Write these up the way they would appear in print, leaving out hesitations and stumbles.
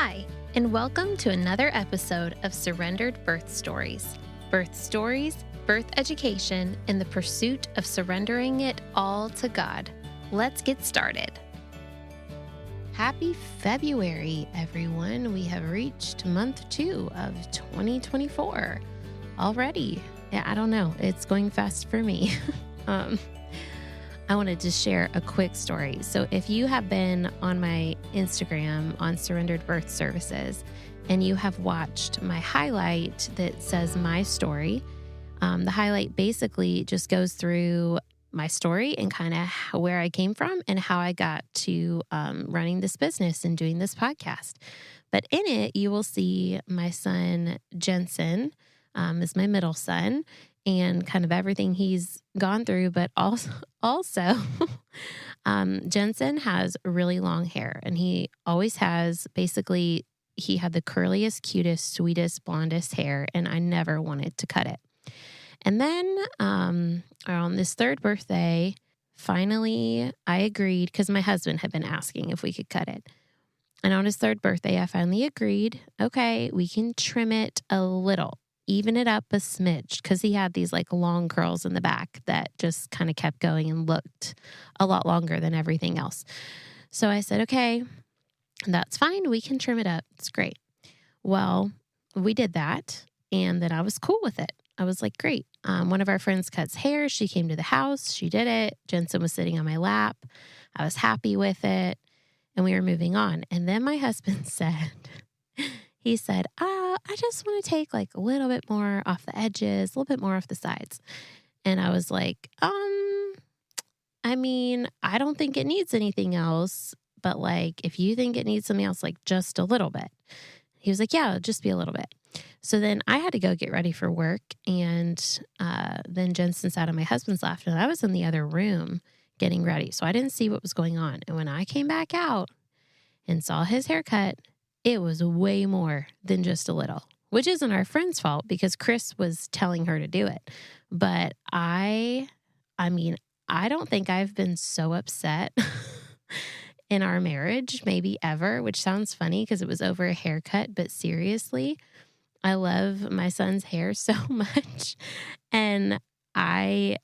Hi, and welcome to another episode of Surrendered Birth Stories. Birth stories, birth education, and the pursuit of surrendering it all to God. Let's get started. Happy February, everyone. We have reached month 2 of 2024 already. Yeah, I don't know. It's going fast for me. I wanted to share a quick story. So if you have been on my Instagram on Surrendered Birth Services and you have watched my highlight that says my story, the highlight basically just goes through my story and kind of where I came from and how I got to running this business and doing this podcast. But in it, you will see my son, Jensen, is my middle son, and kind of everything he's gone through, but also Jensen has really long hair, and he always has. Basically, he had the curliest, cutest, sweetest, blondest hair, and I never wanted to cut it. And then on this third birthday, finally I agreed because my husband had been asking if we could cut it. And on his third birthday, I finally agreed, okay, we can trim it a little. Even it up a smidge, because he had these like long curls in the back that just kind of kept going and looked a lot longer than everything else. So I said, okay, that's fine. We can trim it up. It's great. Well, we did that, and then I was cool with it. I was like, great. One of our friends cuts hair. She came to the house. She did it. Jensen was sitting on my lap. I was happy with it, and we were moving on. And then my husband said, he said, I just want to take like a little bit more off the edges, a little bit more off the sides. And I was like, I mean, I don't think it needs anything else, but like, if you think it needs something else, like just a little bit. He was like, yeah, it'll just be a little bit. So then I had to go get ready for work. And then Jensen sat on my husband's lap, and I was in the other room getting ready. So I didn't see what was going on. And when I came back out and saw his haircut, it was way more than just a little, which isn't our friend's fault because Chris was telling her to do it. But I mean, I don't think I've been so upset in our marriage, maybe ever, which sounds funny because it was over a haircut. But seriously, I love my son's hair so much. And I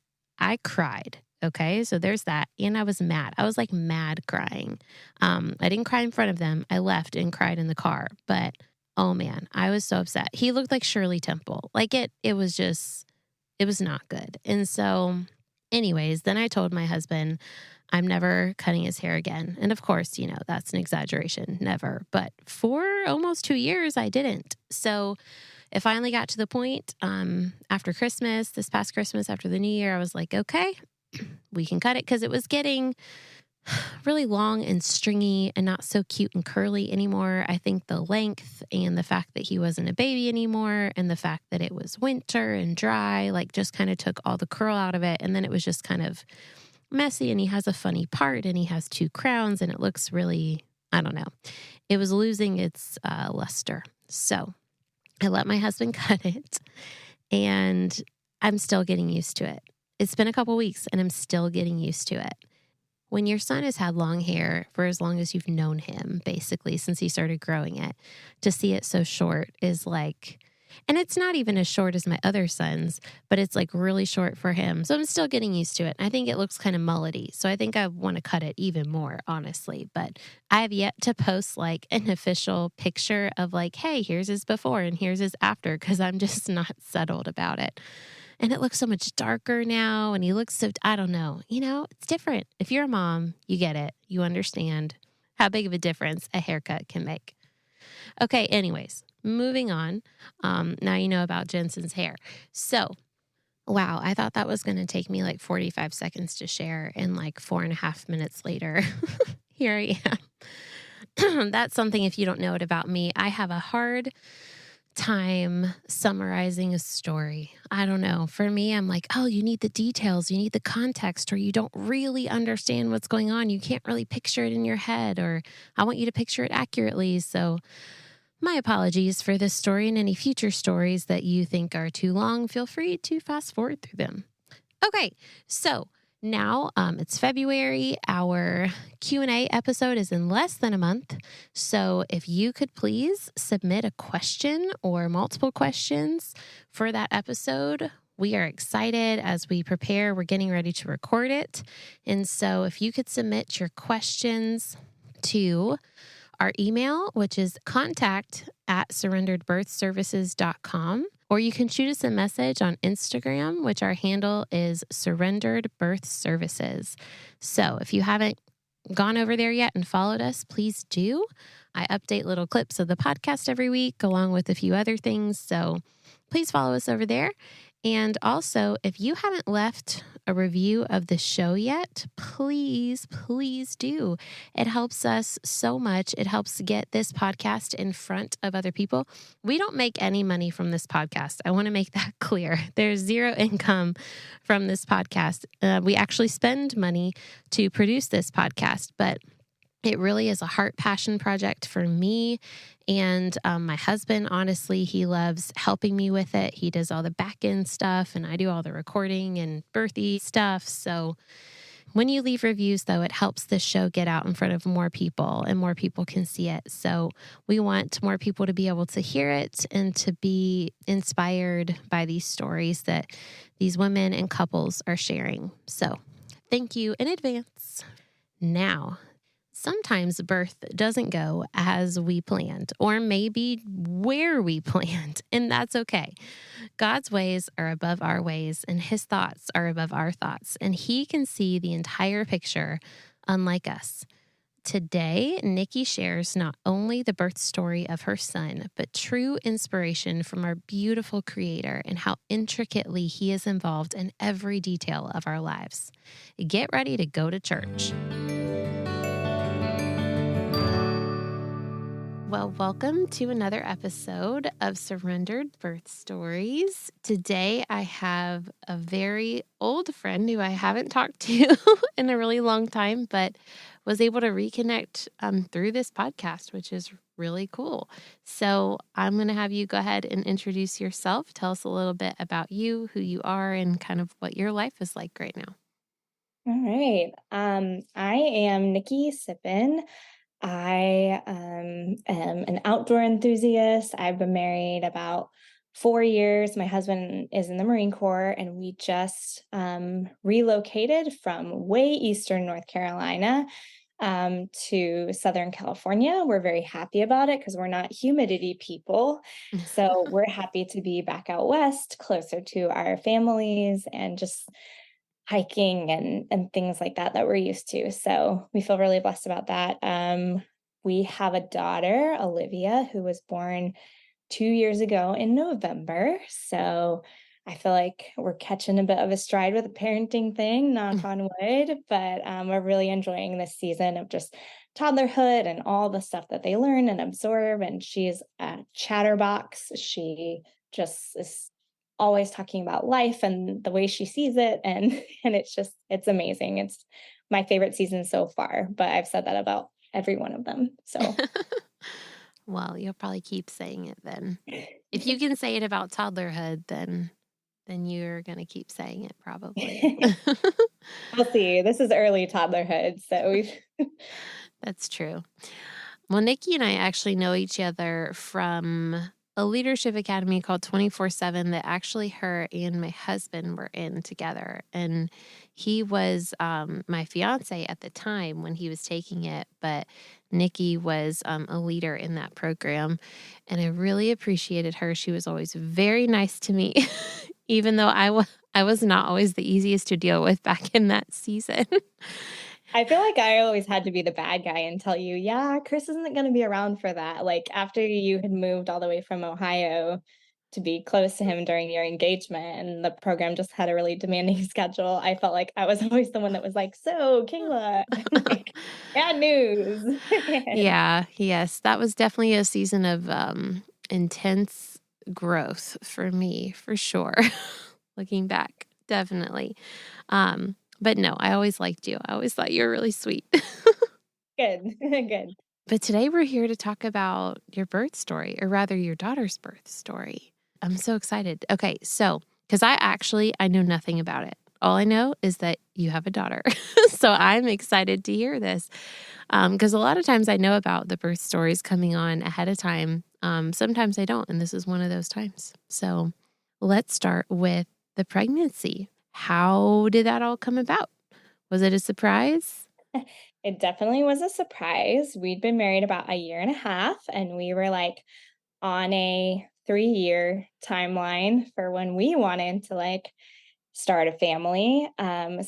cried. Okay, so there's that. And I was mad. I was like mad crying. I didn't cry in front of them. I left and cried in the car. But oh man, I was so upset. He looked like Shirley Temple. Like it was not good. And so anyways, then I told my husband, I'm never cutting his hair again. And of course, you know, that's an exaggeration, never. But for almost 2 years, I didn't. So it finally got to the point after Christmas, this past Christmas, after the New Year, I was like, okay, we can cut it, because it was getting really long and stringy and not so cute and curly anymore. I think the length and the fact that he wasn't a baby anymore and the fact that it was winter and dry, like just kind of took all the curl out of it. And then it was just kind of messy, and he has a funny part and he has 2 crowns and it looks really, I don't know. It was losing its luster. So I let my husband cut it, and I'm still getting used to it. It's been a couple weeks and I'm still getting used to it. When your son has had long hair for as long as you've known him, basically since he started growing it, to see it so short is like, and it's not even as short as my other sons, but it's like really short for him. So I'm still getting used to it. I think it looks kind of mullety. So I think I want to cut it even more, honestly. But I have yet to post like an official picture of like, hey, here's his before and here's his after, because I'm just not settled about it. And it looks so much darker now. And he looks so, I don't know, you know, it's different. If you're a mom, you get it. You understand how big of a difference a haircut can make. Okay, anyways, moving on. Now you know about Jensen's hair. So, wow, I thought that was going to take me like 45 seconds to share. And like 4.5 minutes later, here I am. That's something, if you don't know it about me, I have a hard time summarizing a story. I don't know. For me, I'm like, oh, you need the details, you need the context, or you don't really understand what's going on. You can't really picture it in your head, or I want you to picture it accurately. So my apologies for this story, and any future stories that you think are too long, feel free to fast forward through them. Okay, so Now, it's February. Our Q&A episode is in less than a month. So if you could please submit a question or multiple questions for that episode, we are excited as we prepare. We're getting ready to record it. And so if you could submit your questions to our email, which is contact@surrenderedbirthservices.com. Or you can shoot us a message on Instagram, which our handle is Surrendered Birth Services. So if you haven't gone over there yet and followed us, please do. I update little clips of the podcast every week, along with a few other things. So please follow us over there. And also, if you haven't left a review of the show yet, please do. It helps us so much. It helps get this podcast in front of other people. We don't make any money from this podcast. I want to make that clear. There's zero income from this podcast. We actually spend money to produce this podcast, but it really is a heart passion project for me and my husband. Honestly, he loves helping me with it. He does all the back end stuff and I do all the recording and birthy stuff. So when you leave reviews, though, it helps this show get out in front of more people and more people can see it. So we want more people to be able to hear it and to be inspired by these stories that these women and couples are sharing. So thank you in advance. Now, sometimes birth doesn't go as we planned, or maybe where we planned, and that's okay. God's ways are above our ways, and His thoughts are above our thoughts, and He can see the entire picture, unlike us. Today, Nicki shares not only the birth story of her son, but true inspiration from our beautiful Creator and how intricately He is involved in every detail of our lives. Get ready to go to church. Well, welcome to another episode of Surrendered Birth Stories. Today, I have a very old friend who I haven't talked to in a really long time, but was able to reconnect through this podcast, which is really cool. So I'm going to have you go ahead and introduce yourself. Tell us a little bit about you, who you are, and kind of what your life is like right now. All right. I am Nicki Sippin. I am an outdoor enthusiast. I've been married about 4 years. My husband is in the Marine Corps, and we just relocated from way eastern North Carolina to Southern California. We're very happy about it because we're not humidity people. So we're happy to be back out west, closer to our families, and just hiking and things like that we're used to. So we feel really blessed about that. We have a daughter, Olivia, who was born 2 years ago in November. So I feel like we're catching a bit of a stride with the parenting thing, knock on wood, but we're really enjoying this season of just toddlerhood and all the stuff that they learn and absorb. And she's a chatterbox. She just is always talking about life and the way she sees it. And and it's amazing. It's my favorite season so far, but I've said that about every one of them. So Well, you'll probably keep saying it then. If you can say it about toddlerhood, then you're going to keep saying it probably. we'll see. This is early toddlerhood, so we've That's true. Well, Nicki and I actually know each other from a leadership academy called 24/7 that actually her and my husband were in together. And he was my fiance at the time when he was taking it, but Nicki was a leader in that program. And I really appreciated her. She was always very nice to me, even though I was not always the easiest to deal with back in that season. I feel like I always had to be the bad guy and tell you, yeah, Chris isn't going to be around for that. Like after you had moved all the way from Ohio to be close to him during your engagement and the program just had a really demanding schedule, I felt like I was always the one that was like, so Kayla, like, bad news. Yeah, yes, that was definitely a season of intense growth for me, for sure. Looking back, definitely. But no, I always liked you. I always thought you were really sweet. Good, good. But today we're here to talk about your birth story, or rather your daughter's birth story. I'm so excited. Okay, so, because I know nothing about it. All I know is that you have a daughter. So I'm excited to hear this, because a lot of times I know about the birth stories coming on ahead of time. Sometimes I don't, and this is one of those times. So let's start with the pregnancy. How did that all come about? Was it a surprise? It definitely was a surprise. We'd been married about a year and a half, and we were like on a 3-year timeline for when we wanted to like start a family. I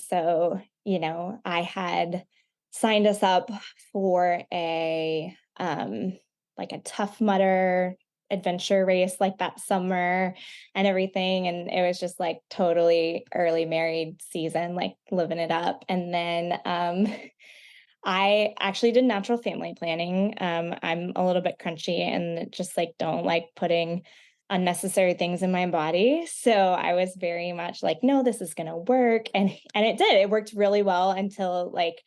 had signed us up for a like a Tough Mudder adventure race like that summer and everything. And it was just like totally early married season, like living it up. And then I actually did natural family planning. I'm a little bit crunchy and just like don't like putting unnecessary things in my body. So I was very much like, no, this is gonna work. And it did. It worked really well until like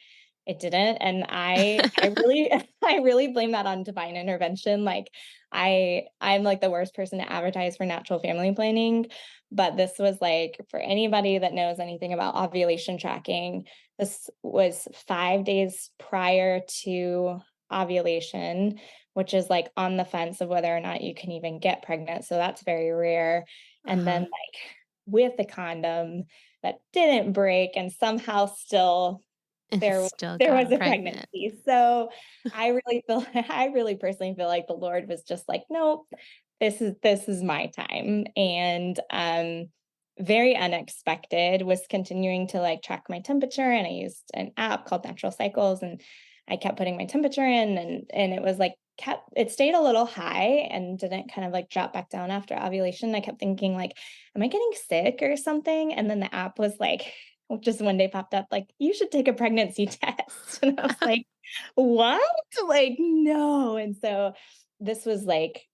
it didn't. And I really I really blame that on divine intervention. Like I'm like the worst person to advertise for natural family planning. But this was like for anybody that knows anything about ovulation tracking, this was 5 days prior to ovulation, which is, like, on the fence of whether or not you can even get pregnant, so that's very rare, and then, Uh-huh. like, with the condom that didn't break and somehow still And there still there was got a pregnant. pregnancy, so I really feel I really personally feel like the Lord was just like, "Nope, this is my time," and, very unexpected, was continuing to, like, track my temperature, and I used an app called Natural Cycles, and I kept putting my temperature in, and it was, like, kept it stayed a little high and didn't kind of, like, drop back down after ovulation. I kept thinking, like, "Am I getting sick or something?" And then the app was like just one day popped up like, "You should take a pregnancy test." And I was like, "What?" Like, "No." And so this was like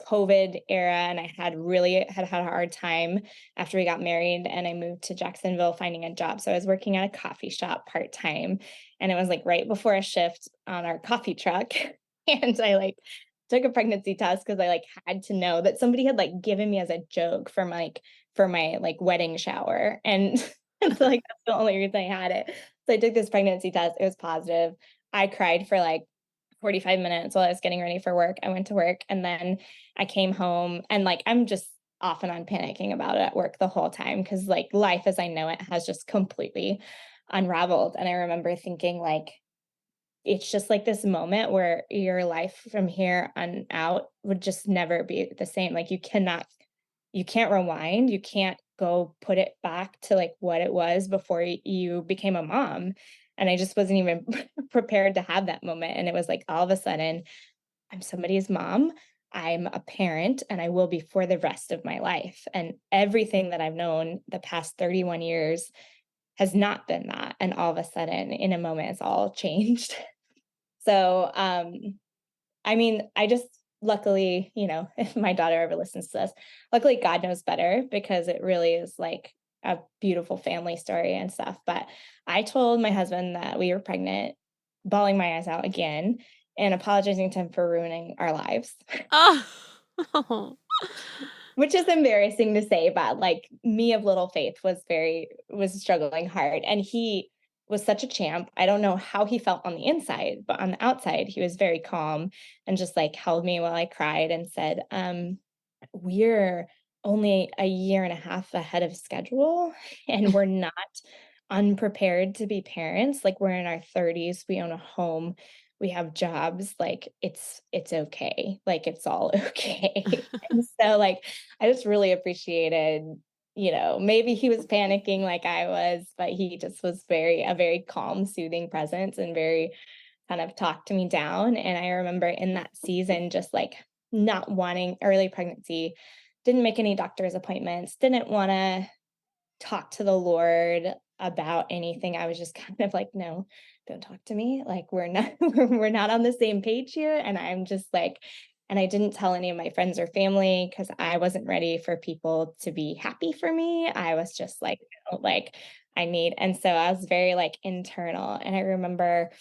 COVID era, and I had a hard time after we got married and I moved to Jacksonville finding a job. So I was working at a coffee shop part-time, and it was like right before a shift on our coffee truck. And I like took a pregnancy test because I like had to know that somebody had like given me as a joke for my like wedding shower. And and so like that's the only reason I had it. So I took this pregnancy test. It was positive. I cried for like 45 minutes while I was getting ready for work. I went to work and then I came home and like I'm just off and on panicking about it at work the whole time because like life as I know it has just completely unraveled. And I remember thinking like it's just like this moment where your life from here on out would just never be the same. Like you can't rewind, you can't go put it back to, like, what it was before you became a mom, and I just wasn't even prepared to have that moment, and it was like, all of a sudden, I'm somebody's mom, I'm a parent, and I will be for the rest of my life, and everything that I've known the past 31 years has not been that, and all of a sudden, in a moment, it's all changed. So, I mean, I just luckily, if my daughter ever listens to this, luckily God knows better because it really is like a beautiful family story and stuff. But I told my husband that we were pregnant, bawling my eyes out again and apologizing to him for ruining our lives. Oh. Which is embarrassing to say, but, like, me of little faith was struggling hard, and he was such a champ. I don't know how he felt on the inside, but on the outside, he was very calm and just, like, held me while I cried and said, "We're only a year and a half ahead of schedule, and we're not unprepared to be parents, like, we're in our 30s, we own a home, we have jobs, like, it's okay, like, it's all okay." And so, like, I just really appreciated, maybe he was panicking like I was, but he just was a very calm, soothing presence and very kind of talked me down, and I remember in that season just, like, not wanting early pregnancy, didn't make any doctor's appointments, didn't wanna talk to the Lord about anything. I was just kind of like, "No, don't talk to me. Like, we're not we're not on the same page here." And I'm just like and I didn't tell any of my friends or family because I wasn't ready for people to be happy for me. I was just like, "No, like, I need" and so I was very, like, internal. And I remember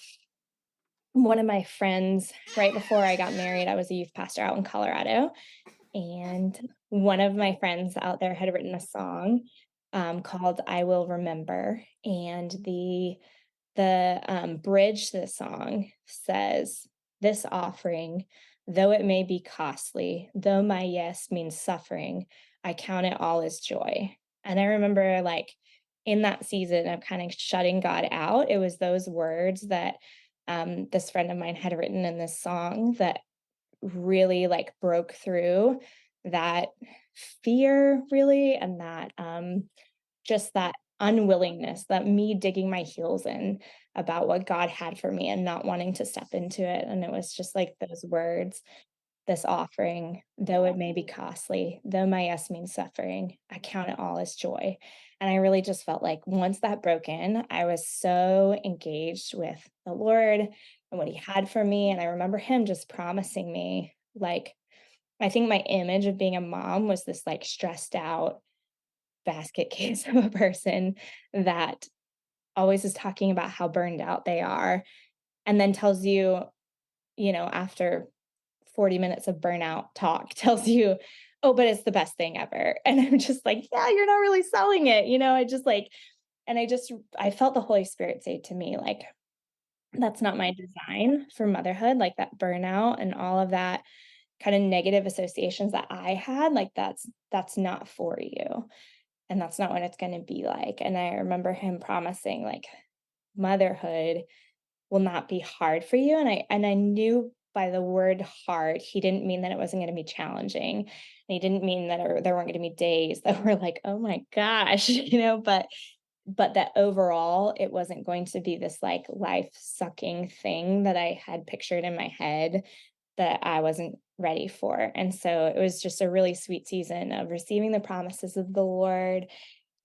one of my friends right before I got married, I was a youth pastor out in Colorado, and one of my friends out there had written a song called "I Will Remember," and the bridge to the song says, "This offering, though it may be costly, though my yes means suffering, I count it all as joy." And I remember, like, in that season of kind of shutting God out, it was those words that, this friend of mine had written in this song that really, like, broke through that fear, really, and that, just that unwillingness, that me digging my heels in about what God had for me and not wanting to step into it, and it was just like those words, "This offering, though it may be costly, though my yes means suffering, I count it all as joy." And I really just felt like once that broke in, I was so engaged with the Lord and what he had for me, and I remember him just promising me, like, I think my image of being a mom was this, like, stressed out basket case of a person that always is talking about how burned out they are, and then tells you, after 40 minutes of burnout talk, tells you, "Oh, but it's the best thing ever." And I'm just like, "Yeah, you're not really selling it." I just like and I felt the Holy Spirit say to me, like, "That's not my design for motherhood," like, that burnout and all of that kinda negative associations that I had, like, that's not for you, and that's not what it's gonna be like. And I remember him promising, like, motherhood will not be hard for you, and I knew by the word hard, he didn't mean that it wasn't gonna be challenging, and he didn't mean that there weren't gonna be days that were like, "Oh my gosh," but that overall, it wasn't going to be this, like, life-sucking thing that I had pictured in my head that I wasn't ready for. And so it was just a really sweet season of receiving the promises of the Lord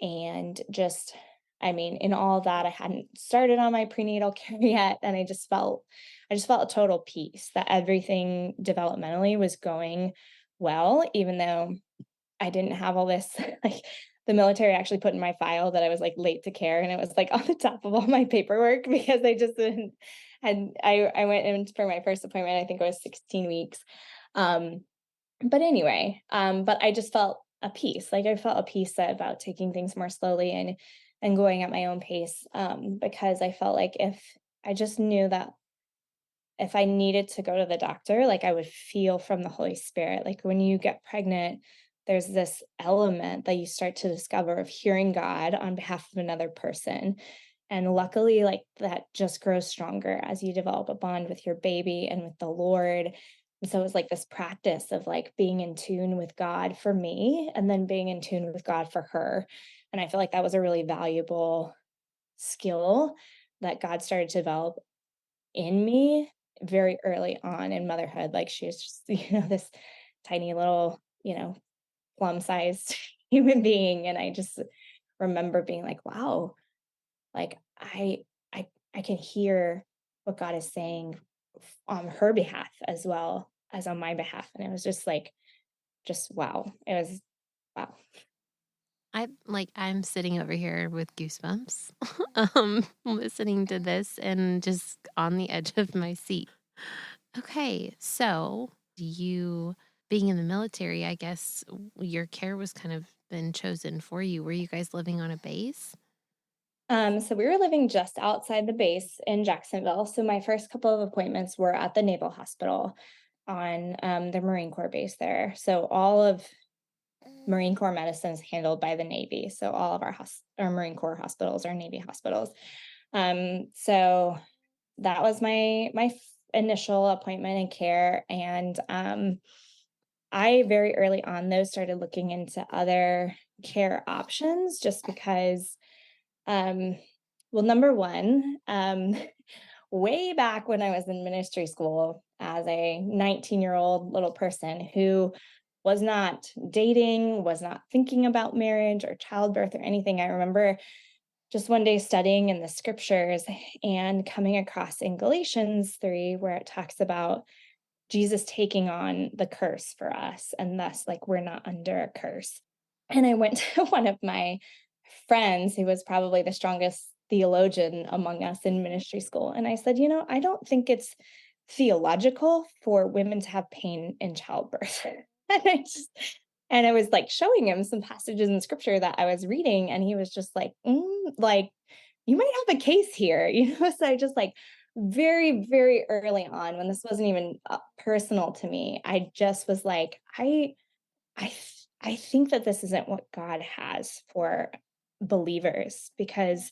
and just, I mean, in all of that, I hadn't started on my prenatal care yet, and I just felt a total peace that everything developmentally was going well, even though I didn't have all this, like, the military actually put in my file that I was, like, late to care, and it was, like, on the top of all my paperwork because I just didn't had I went in for my first appointment, I think it was 16 weeks. Um, but anyway, but I just felt a peace, like, I felt a peace about taking things more slowly and going at my own pace, because I felt like if I just knew that if I needed to go to the doctor, like, I would feel from the Holy Spirit. Like, when you get pregnant, there's this element that you start to discover of hearing God on behalf of another person. And luckily, like, that just grows stronger as you develop a bond with your baby and with the Lord. And so it was like this practice of, like, being in tune with God for me and then being in tune with God for her. And I feel like that was a really valuable skill that God started to develop in me very early on in motherhood. Like, she was just, this tiny little, plum-sized human being, and I just remember being like, "Wow, like, I can hear what God is saying on her behalf as well as on my behalf," and it was just like, just wow. It was wow. I'm sitting over here with goosebumps, listening to this and just on the edge of my seat. Okay, so you being in the military, I guess your care was kind of been chosen for you. Were you guys living on a base? So we were living just outside the base in Jacksonville. So my first couple of appointments were at the Naval Hospital on the Marine Corps base there. So all of Marine Corps medicine is handled by the Navy. So all of our Marine Corps hospitals are Navy hospitals. So that was my initial appointment and care, and I very early on though started looking into other care options just because um well, number one, way back when I was in ministry school as a 19-year-old little person who was not dating, was not thinking about marriage or childbirth or anything. I remember just one day studying in the scriptures and coming across in Galatians 3, where it talks about Jesus taking on the curse for us, and thus, like, we're not under a curse. And I went to one of my friends who was probably the strongest theologian among us in ministry school. And I said, I don't think it's theological for women to have pain in childbirth. And And I was, like, showing him some passages in scripture that I was reading, and he was just like, like, "You might have a case here," So I just, like, very, very early on, when this wasn't even, personal to me, I just was like, I think that this isn't what God has for believers, because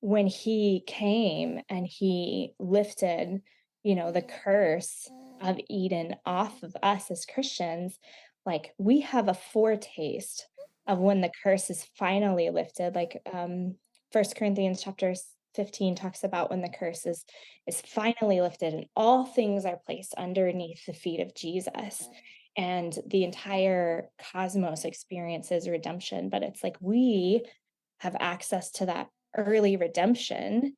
when he came and he lifted, the curse of Eden off of us as Christians, like, we have a foretaste of when the curse is finally lifted. Like, 1 Corinthians chapter 15 talks about when the curse is finally lifted and all things are placed underneath the feet of Jesus, and the entire cosmos experiences redemption. But it's like we have access to that early redemption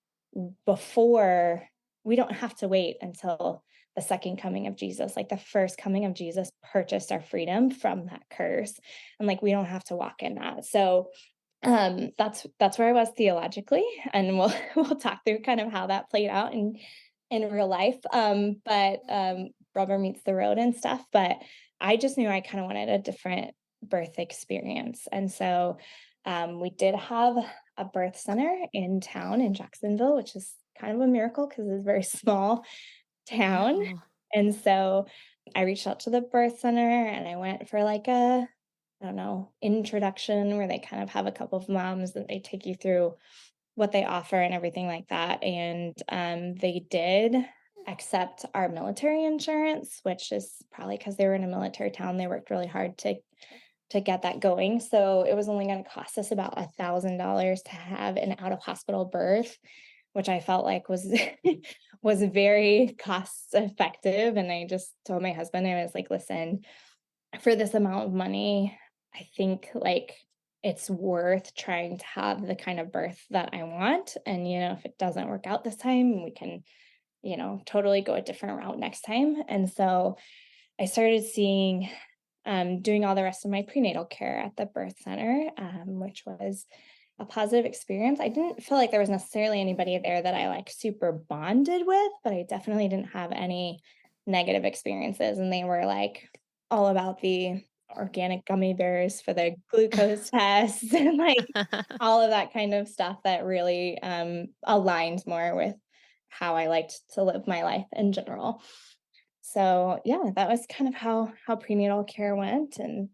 before. We don't have to wait until the second coming of Jesus. Like, the first coming of Jesus purchased our freedom from that curse. And, like, we don't have to walk in that. So that's where I was theologically, and we'll we'll talk through kind of how that played out in real life. But rubber meets the road and stuff. But I just knew I kind of wanted a different birth experience, and so we did have a birth center in town in Jacksonville, which is kind of a miracle because it's a very small town. Wow. And so I reached out to the birth center and I went for like a, I don't know, introduction where they kind of have a couple of moms that they take you through what they offer and everything like that. And they did accept our military insurance, which is probably because they were in a military town. They worked really hard to get that going. So it was only going to cost us about $1,000 to have an out of hospital birth, which I felt like was was very cost effective. And I just told my husband, I was like, listen, for this amount of money, I think, like, it's worth trying to have the kind of birth that I want. And, if it doesn't work out this time, we can, totally go a different route next time. And so I started doing all the rest of my prenatal care at the birth center, which was a positive experience. I didn't feel like there was necessarily anybody there that I like super bonded with, but I definitely didn't have any negative experiences. And they were like all about the organic gummy bears for the glucose tests and like all of that kind of stuff that really aligned more with how I liked to live my life in general. So yeah, that was kind of how prenatal care went and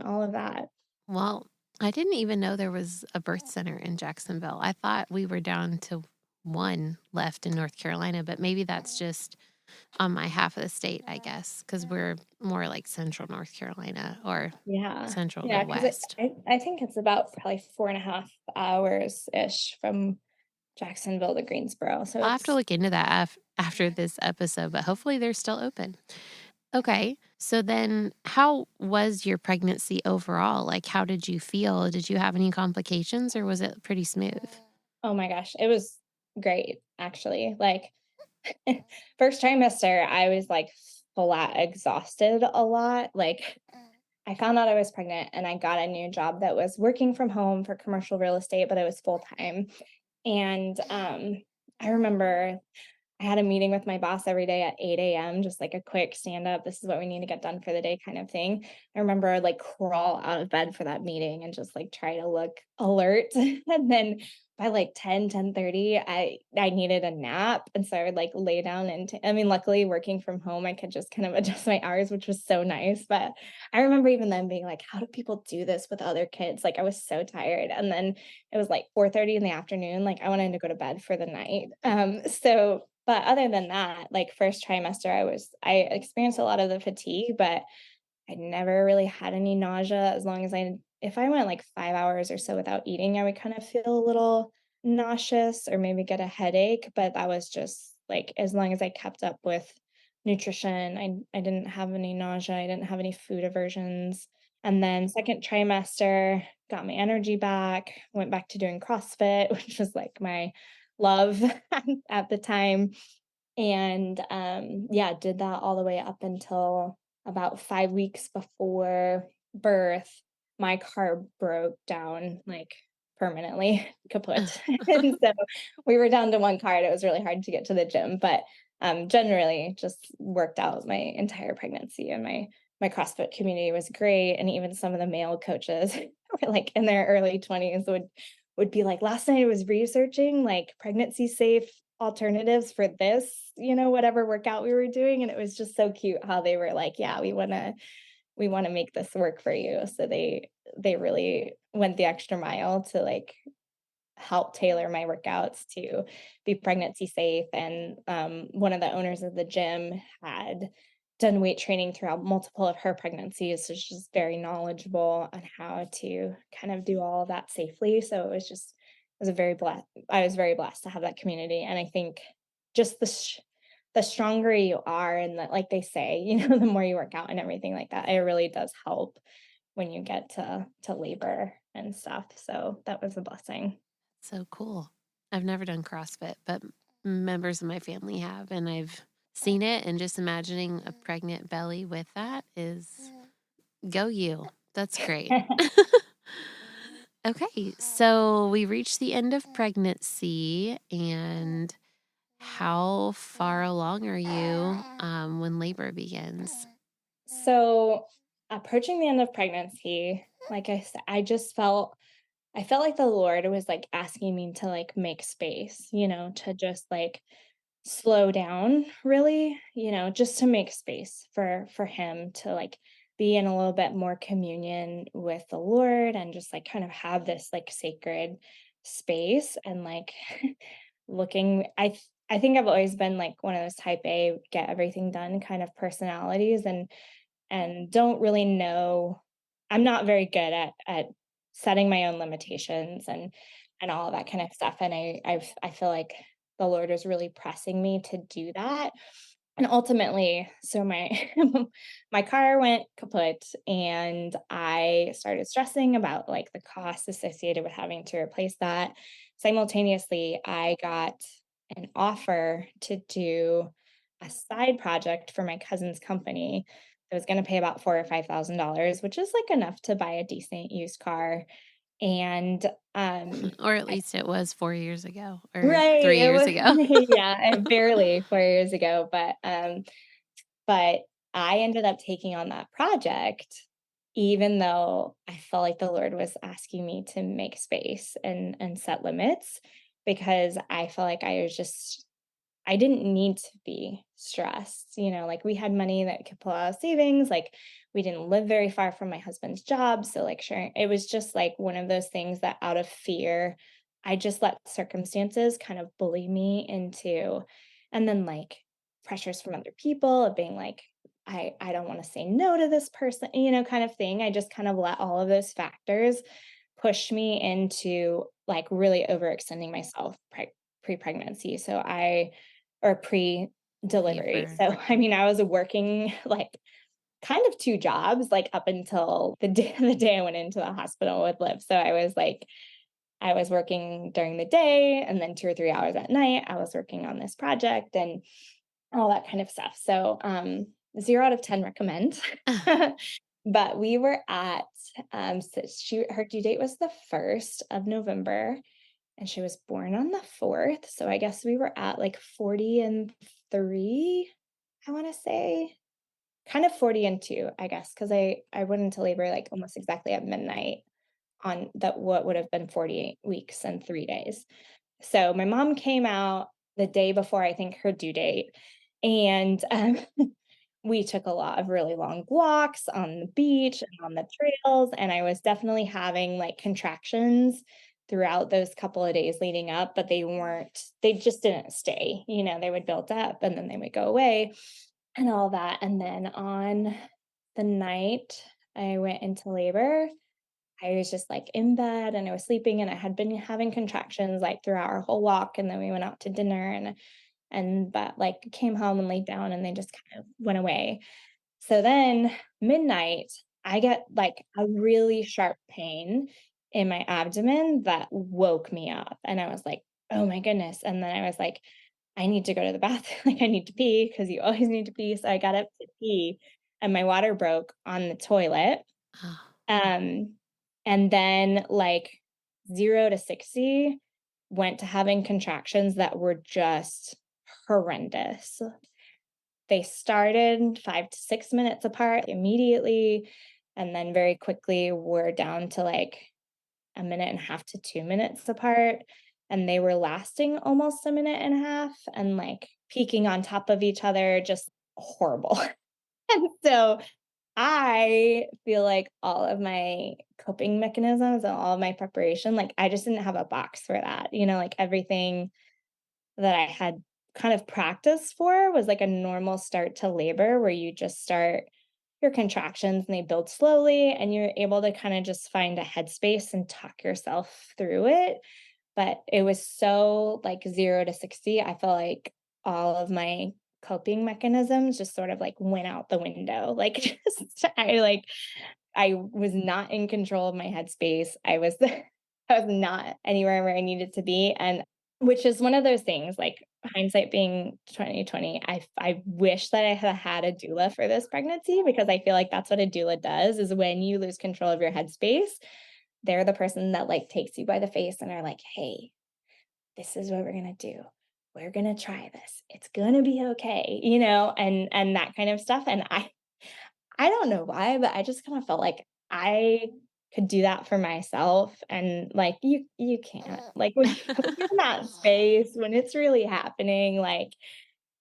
all of that. Well, I didn't even know there was a birth center in Jacksonville. I thought we were down to one left in North Carolina, but maybe that's just on my half of the state, I guess, because we're more like central North Carolina or Yeah. central to Yeah, 'cause west. I think it's about probably 4.5 hours-ish from Jacksonville to Greensboro, so I'll have to it's look into that after this episode, but hopefully they're still open. Okay. So then how was your pregnancy overall? Like, how did you feel? Did you have any complications or was it pretty smooth? oh my gosh, it was great, actually. Like, first trimester, I was, like, flat exhausted a lot. Like, I found out I was pregnant, and I got a new job that was working from home for commercial real estate, but it was full time. And, I remember I had a meeting with my boss every day at 8 a.m., just like a quick stand up. This is what we need to get done for the day kind of thing. I remember I'd like crawl out of bed for that meeting and just like try to look alert. And then by like 10:30, I needed a nap. And so I would like lay down and I mean, luckily working from home, I could just kind of adjust my hours, which was so nice. But I remember even then being like, how do people do this with other kids? Like I was so tired. And then it was like 4:30 in the afternoon. Like I wanted to go to bed for the night. So but other than that, like, first trimester, I experienced a lot of the fatigue, but I never really had any nausea as long as if I went, like, 5 hours or so without eating, I would kind of feel a little nauseous or maybe get a headache, but that was just, like, as long as I kept up with nutrition, I didn't have any nausea, I didn't have any food aversions, and then 2nd trimester, got my energy back, went back to doing CrossFit, which was, like, my love at the time, and, yeah, did that all the way up until about 5 weeks before birth. My car broke down, like, permanently kaput, and so we were down to 1 car, and it was really hard to get to the gym, but, generally just worked out my entire pregnancy and my my CrossFit community was great, and even some of the male coaches were, like, in their early 20s would be like, "Last night I was researching, like, pregnancy safe alternatives for this, whatever workout we were doing," and it was just so cute how they were like, "Yeah, we wanna make this work for you." So they really went the extra mile to, like, help tailor my workouts to be pregnancy safe. And one of the owners of the gym had done weight training throughout multiple of her pregnancies. So she's very knowledgeable on how to kind of do all of that safely. So it was a very blessed, I was very blessed to have that community. And I think just the stronger you are, and that, like they say, the more you work out and everything like that, it really does help when you get to labor and stuff. So that was a blessing. So cool. I've never done CrossFit, but members of my family have, and I've seen it. And just imagining a pregnant belly with that is go you. That's great. Okay, so we reached the end of pregnancy, and how far along are you when labor begins? So, approaching the end of pregnancy, like I said, I felt like the Lord was like asking me to like make space, to just like slow down really, just to make space for him to like be in a little bit more communion with the Lord, and just like kind of have this like sacred space. And like looking I think I've always been like one of those type A, get everything done kind of personalities, and don't really know. I'm not very good at setting my own limitations and all of that kind of stuff. And I feel like the Lord is really pressing me to do that. And ultimately, so my my car went kaput, and I started stressing about like the costs associated with having to replace that. Simultaneously, I got an offer to do a side project for my cousin's company that was going to pay about $4,000 or $5,000, which is like enough to buy a decent used car. And Or at least it was 4 years ago or right, 3 years ago. yeah, barely 4 years ago, but I ended up taking on that project, even though I felt like the Lord was asking me to make space and set limits, because I felt like I didn't need to be stressed. Like we had money that could pull out of savings. Like we didn't live very far from my husband's job. So like sharing, it was just like one of those things that out of fear, I just let circumstances kind of bully me into, and then like pressures from other people of being like, I don't want to say no to this person, kind of thing. I just kind of let all of those factors push me into like really overextending myself pre-pregnancy. Or pre-delivery. Labor. So, I mean, I was working like kind of 2 jobs, like up until the day I went into the hospital with Liv. So I was working during the day, and then 2 or 3 hours at night, I was working on this project and all that kind of stuff. So, 0 out of 10 recommend. But we were at, so her due date was the 1st of November, and she was born on the 4th, so I guess we were at, like, 40 and 3, I wanna say. Kind of 40 and 2, I guess, because I went into labor, like, almost exactly at midnight on that what would have been 48 weeks and 3 days. So, my mom came out the day before, I think, her due date, and, we took a lot of really long walks on the beach and on the trails, and I was definitely having, like, contractions throughout those couple of days leading up, but they just didn't stay, they would build up and then they would go away and all that. And then on the night I went into labor, I was just, like, in bed and I was sleeping, and I had been having contractions, like, throughout our whole walk, and then we went out to dinner, but, like, came home and laid down, and they just kind of went away. So then midnight, I get like a really sharp pain in my abdomen that woke me up. And I was like, oh my goodness. And then I was like, I need to go to the bathroom. Like, I need to pee because you always need to pee. So I got up to pee, and my water broke on the toilet. Oh, Um, and then like 0 to 60 went to having contractions that were just horrendous. they started 5 to 6 minutes apart immediately, and then very quickly we're down to, like, a minute and a half to 2 minutes apart, and they were lasting almost a minute and a half and, like, peaking on top of each other, just horrible. And so I feel like all of my coping mechanisms and all of my preparation, like, I just didn't have a box for that, like, everything that I had kind of practiced for was like a normal start to labor where you just start your contractions and they build slowly and you're able to kind of just find a headspace and talk yourself through it. But it was so like 0 to 60. I feel like all of my coping mechanisms just sort of like went out the window. Like I was not in control of my headspace. I was I was not anywhere where I needed to be, and which is one of those things, like, hindsight being 2020, I wish that I had had a doula for this pregnancy because I feel like that's what a doula does, is when you lose control of your headspace, they're the person that, like, takes you by the face and are like, "Hey, this is what we're gonna do. We're gonna try this. It's gonna be okay," and that kind of stuff, and I don't know why, but I just kinda felt like I could do that for myself, and, like, you can't. Like, when you're in that space, when it's really happening, like,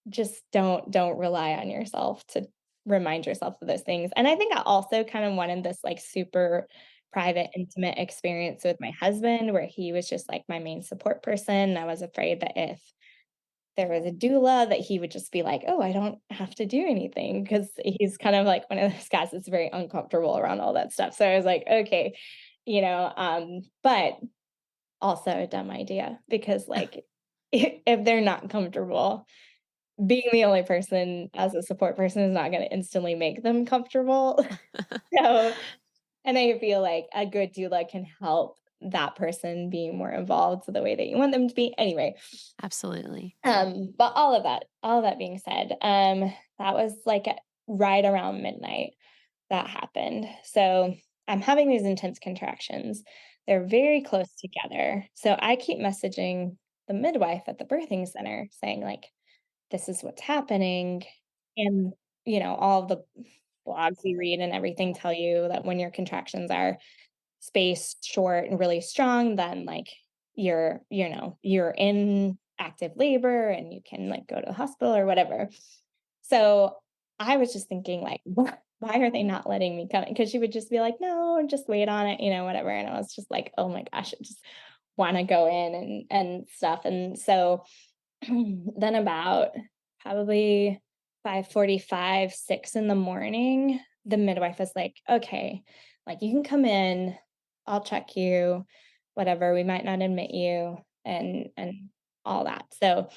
just don't rely on yourself to remind yourself of those things, and I think I also kind of wanted this, like, super private, intimate experience with my husband where he was just, like, my main support person. I was afraid that if there was a doula that he would just be like, "Oh, I don't have to do anything," because he's kind of like one of those guys that's very uncomfortable around all that stuff. So I was like, "Okay," but also a dumb idea because, like, if they're not comfortable, being the only person as a support person is not gonna instantly make them comfortable. So and I feel like a good doula can help that person be more involved the way that you want them to be. Anyway, Absolutely. but all of that being said, that was like right around midnight that happened. So I'm having these intense contractions. They're very close together. So I keep messaging the midwife at the birthing center saying, like, this is what's happening. And, all of the blogs you read and everything tell you that when your contractions are spaced short and really strong, then like you're in active labor and you can like go to the hospital or whatever. So I was just thinking like, why are they not letting me come in? Because she would just be like, no, just wait on it, whatever. And I was just like, oh my gosh, I just want to go in and stuff. And so then about probably 5:45, 6 in the morning, the midwife was like, "Okay, like, you can come in, I'll check you, whatever, we might not admit you," and all that. So,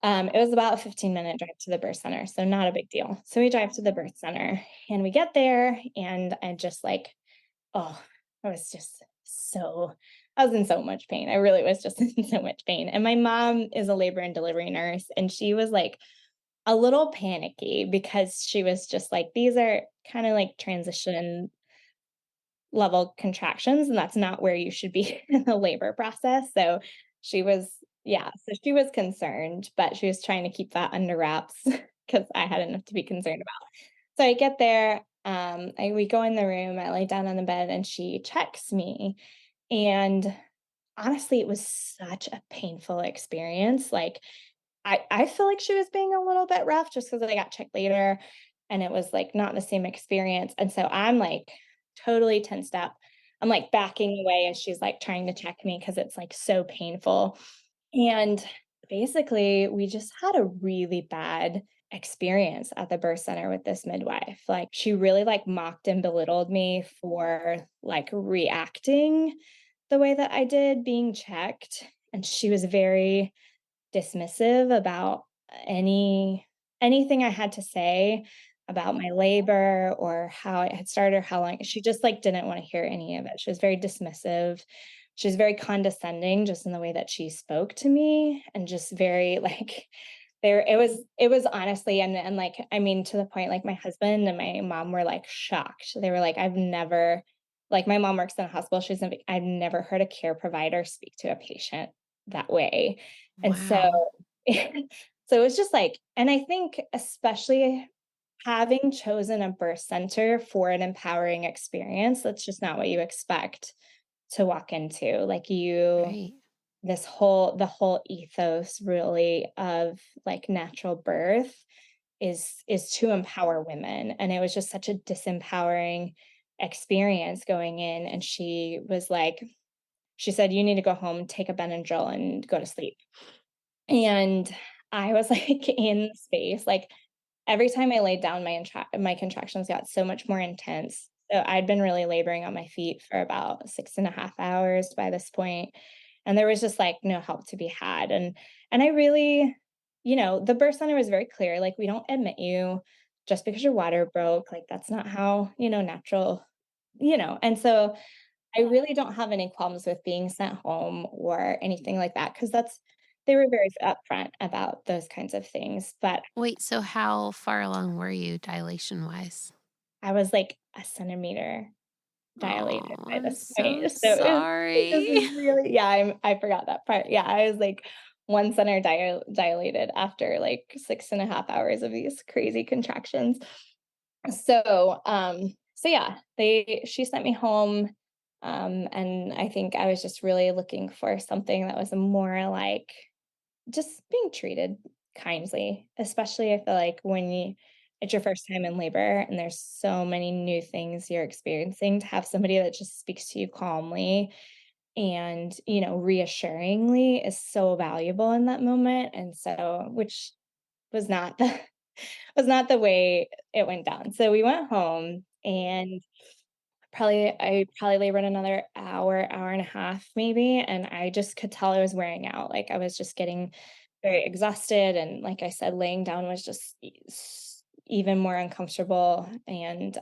it was about a 15-minute drive to the birth center, so not a big deal. So we drive to the birth center, and we get there, and I just, like, oh, I was just I was in so much pain. I really was just in so much pain. And my mom is a labor and delivery nurse, and she was like a little panicky because she was just like, these are kind of like transition level contractions, and that's not where you should be in the labor process. So so she was concerned, but she was trying to keep that under wraps because I had enough to be concerned about. So I get there, we go in the room, I lay down on the bed, and she checks me, and honestly, it was such a painful experience, like, I feel like she was being a little bit rough just because I got checked later, and it was, like, not the same experience, and so I'm, like, totally tensed up. I'm, like, backing away as she's, like, trying to check me because it's, like, so painful, and basically, we just had a really bad experience at the birth center with this midwife. Like, she really, like, mocked and belittled me for, like, reacting the way that I did being checked, and she was very dismissive about anything I had to say about my labor or how it had started or how long she just, like, didn't wanna hear any of it. She was very dismissive. She was very condescending just in the way that she spoke to me and just very, like, it was honestly and, like, I mean, to the point, like, my husband and my mom were, like, shocked. They were like, "I've never" like, my mom works in a hospital, she's never I've never heard a care provider speak to a patient that way. And so Wow. So it's just like, and I think especially having chosen a birth center for an empowering experience, that's just not what you expect to walk into. Like Right. the whole ethos really of like natural birth is to empower women. And it was just such a disempowering experience going in. And she said, you need to go home, take a Benadryl and go to sleep. And I was like in space, like every time I laid down, my contractions got so much more intense. So I'd been really laboring on my feet for about 6.5 hours by this point, and there was just, like, no help to be had, and I really the birth center was very clear, like, "We don't admit you just because your water broke, like, that's not how, natural" and so I really don't have any qualms with being sent home or anything like that because they were very upfront about those kinds of things, but Wait, so how far along were you dilation wise? I was like a centimeter Oh, dilated by I'm this so point, so it was sorry. really yeah, I forgot that part. Yeah, I was like 1 center dilated after like 6.5 hours of these crazy contractions. So yeah, they she sent me home, and I think I was just really looking for something that was more like just being treated kindly, especially I feel like when it's your first time in labor and there's so many new things you're experiencing, to have somebody that just speaks to you calmly and, reassuringly is so valuable in that moment. And so, which was not the was not the way it went down. So we went home and I probably labored another hour, hour and a half maybe, and I just could tell I was wearing out, like, I was just getting very exhausted, and like I said, laying down was just even more uncomfortable, and,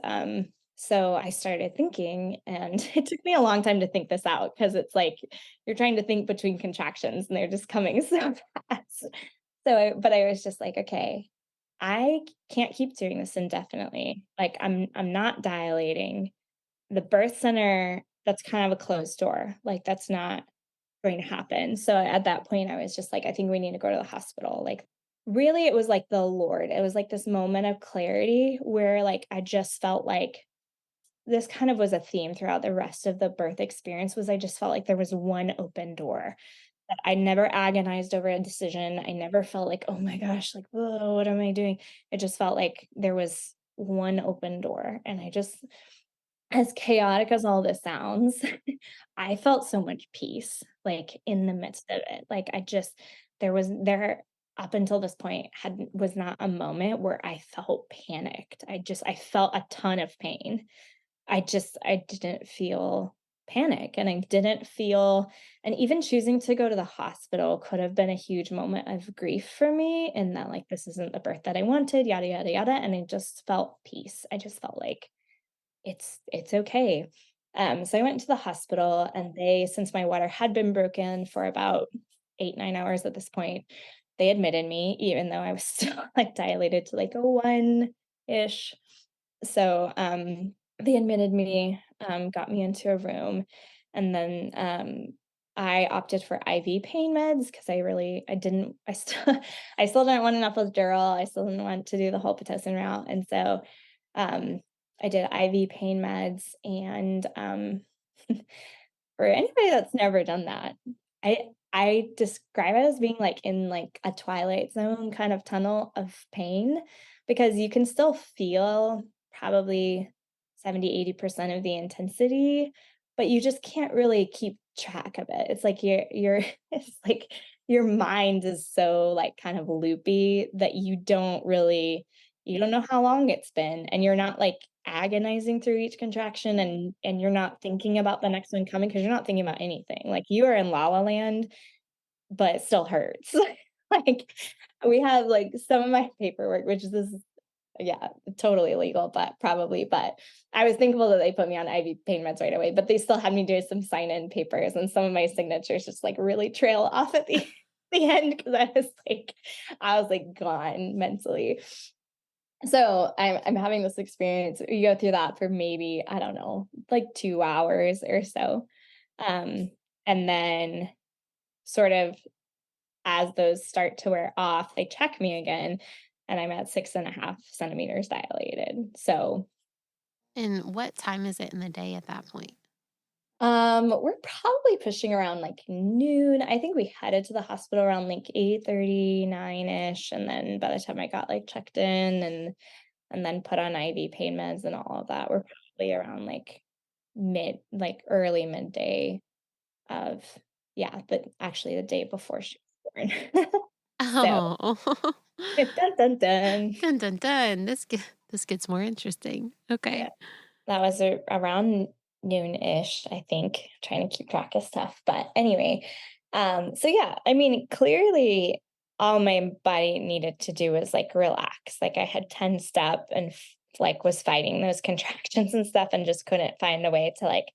so I started thinking, and it took me a long time to think this out because it's like you're trying to think between contractions, and they're just coming so fast. But I was just like, "Okay, I can't keep doing this indefinitely, like, I'm not dilating, the birth center, that's kind of a closed door, like, that's not going to happen." So, at that point, I was just like, "I think we need to go to the hospital." Like, really, it was like the Lord. It was like this moment of clarity where, like, I just felt like this kind of was a theme throughout the rest of the birth experience was I just felt like there was one open door, that I never agonized over a decision. I never felt like, "Oh my gosh, like, oh, what am I doing?" It just felt like there was one open door, and I just as chaotic as all this sounds, I felt so much peace, like, in the midst of it. Like, there up until this point was not a moment where I felt panicked. I felt a ton of pain. I didn't feel panic, and I didn't feel and even choosing to go to the hospital could have been a huge moment of grief for me, and that, like, this isn't the birth that I wanted, yada, yada, yada, and I just felt peace. I just felt like it's okay. So I went to the hospital and since my water had been broken for about 8, 9 hours at this point, they admitted me even though I was still like dilated to like a 1-ish. So they admitted me, got me into a room, and then I opted for IV pain meds because I didn't I still I still didn't want an epidural. I still didn't want to do the whole Pitocin route. And so um I did IV pain meds, and, for anybody that's never done that, I describe it as being, like, in, like, a twilight zone kind of tunnel of pain because you can still feel probably 70-80% of the intensity, but you just can't really keep track of it. It's like you're it's like your mind is so, like, kind of loopy that you don't know how long it's been, and you're not, like, agonizing through each contraction, and you're not thinking about the next one coming because 'cause you're not thinking about anything, like, you are in La La Land, but it still hurts. Like, we have, like, some of my paperwork, which is yeah, totally illegal, but I was thankful that they put me on IV pain meds right away, but they still had me do some sign-in papers, and some of my signatures just, like, really trail off at the the end because I was, like, gone mentally. So I'm having this experience. You go through that for maybe, I don't know, like 2 hours or so. Um, and then sort of as those start to wear off, they check me again and I'm at 6.5 centimeters dilated. So, And what time is it in the day at that point? we're probably pushing around like noon. I think we headed to the hospital around like 8:39 ish. And then by the time I got like checked in and then put on IV pain meds and all of that, we're probably around like early midday of, yeah, but actually the day before she was born. So, Oh. dun dun dun. Dun, dun, dun. This gets more interesting. Yeah. Okay. That was around noon-ish, I think, trying to keep track of stuff. But anyway, so yeah, I mean, clearly all my body needed to do was like relax. Like I had 10 step and like was fighting those contractions and stuff and just couldn't find a way to like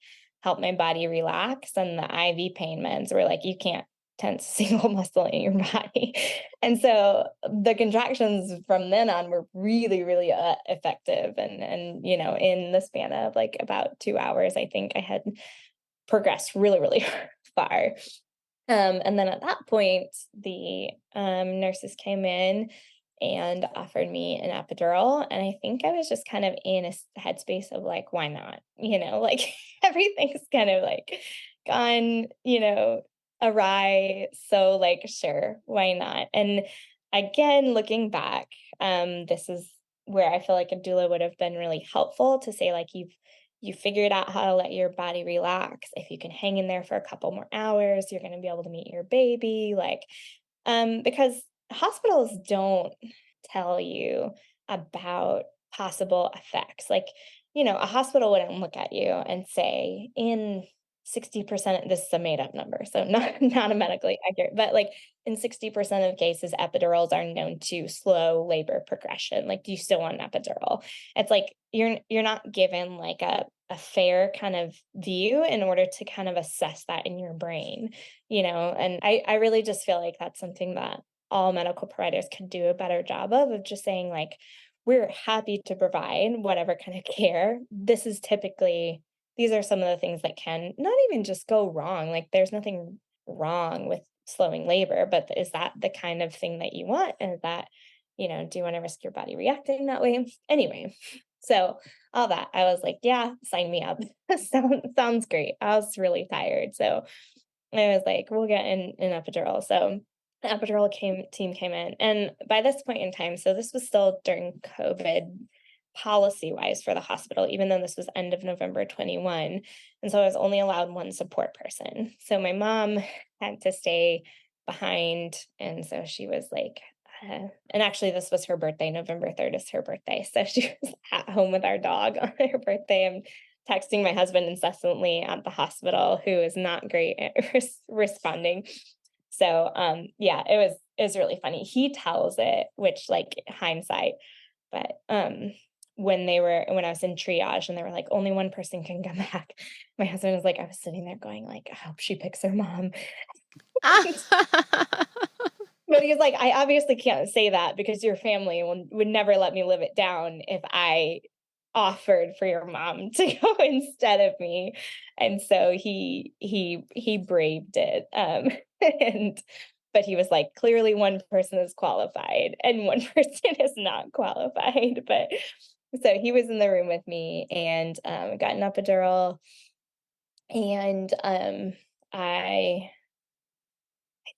help my body relax. And the IV pain meds were like, you can't tense a single muscle in your body. And so the contractions from then on were really, really effective. And in the span of like about 2 hours, I think I had progressed really, really far. And then at that point, the nurses came in and offered me an epidural. And I think I was just kind of in a headspace of like, why not? Like everything's kind of like gone, awry. So, like, sure, why not? And again, looking back, this is where I feel like a doula would have been really helpful to say, like, you figured out how to let your body relax. If you can hang in there for a couple more hours, you're going to be able to meet your baby. Because hospitals don't tell you about possible effects. Like, a hospital wouldn't look at you and say, in 60%, this is a made up number, so not a medically accurate, but like in 60% of cases, epidurals are known to slow labor progression. Like, do you still want an epidural? It's like you're not given like a fair kind of view in order to kind of assess that in your brain, and I really just feel like that's something that all medical providers could do a better job of just saying like, we're happy to provide whatever kind of care. These are some of the things that can not even just go wrong. Like, there's nothing wrong with slowing labor, but is that the kind of thing that you want? And is that, do you want to risk your body reacting that way? Anyway, so all that, I was like, yeah, sign me up. Sounds great. I was really tired. So I was like, we'll get an epidural. So the epidural team came in. And by this point in time, so this was still during COVID policy wise for the hospital, even though this was end of November 21. And so I was only allowed one support person. So my mom had to stay behind. And so she was like, and actually, this was her birthday. November 3rd is her birthday. So she was at home with our dog on her birthday. I'm texting my husband incessantly at the hospital, who is not great at responding. So yeah, it was really funny. He tells it, which like hindsight, but when I was in triage and they were like, only one person can come back. My husband was like, I was sitting there going like, I hope she picks her mom. But he was like, I obviously can't say that because your family would never let me live it down if I offered for your mom to go instead of me. And so he braved it. And but he was like, clearly one person is qualified and one person is not qualified. But so he was in the room with me and got an epidural. And I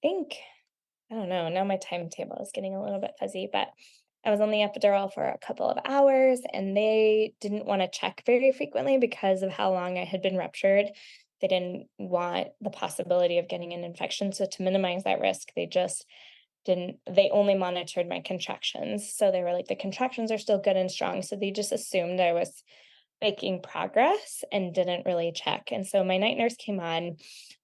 think I don't know. Now my timetable is getting a little bit fuzzy, but I was on the epidural for a couple of hours and they didn't want to check very frequently because of how long I had been ruptured. They didn't want the possibility of getting an infection. So to minimize that risk, they only monitored my contractions. So they were like, the contractions are still good and strong. So they just assumed I was making progress and didn't really check. And so my night nurse came on,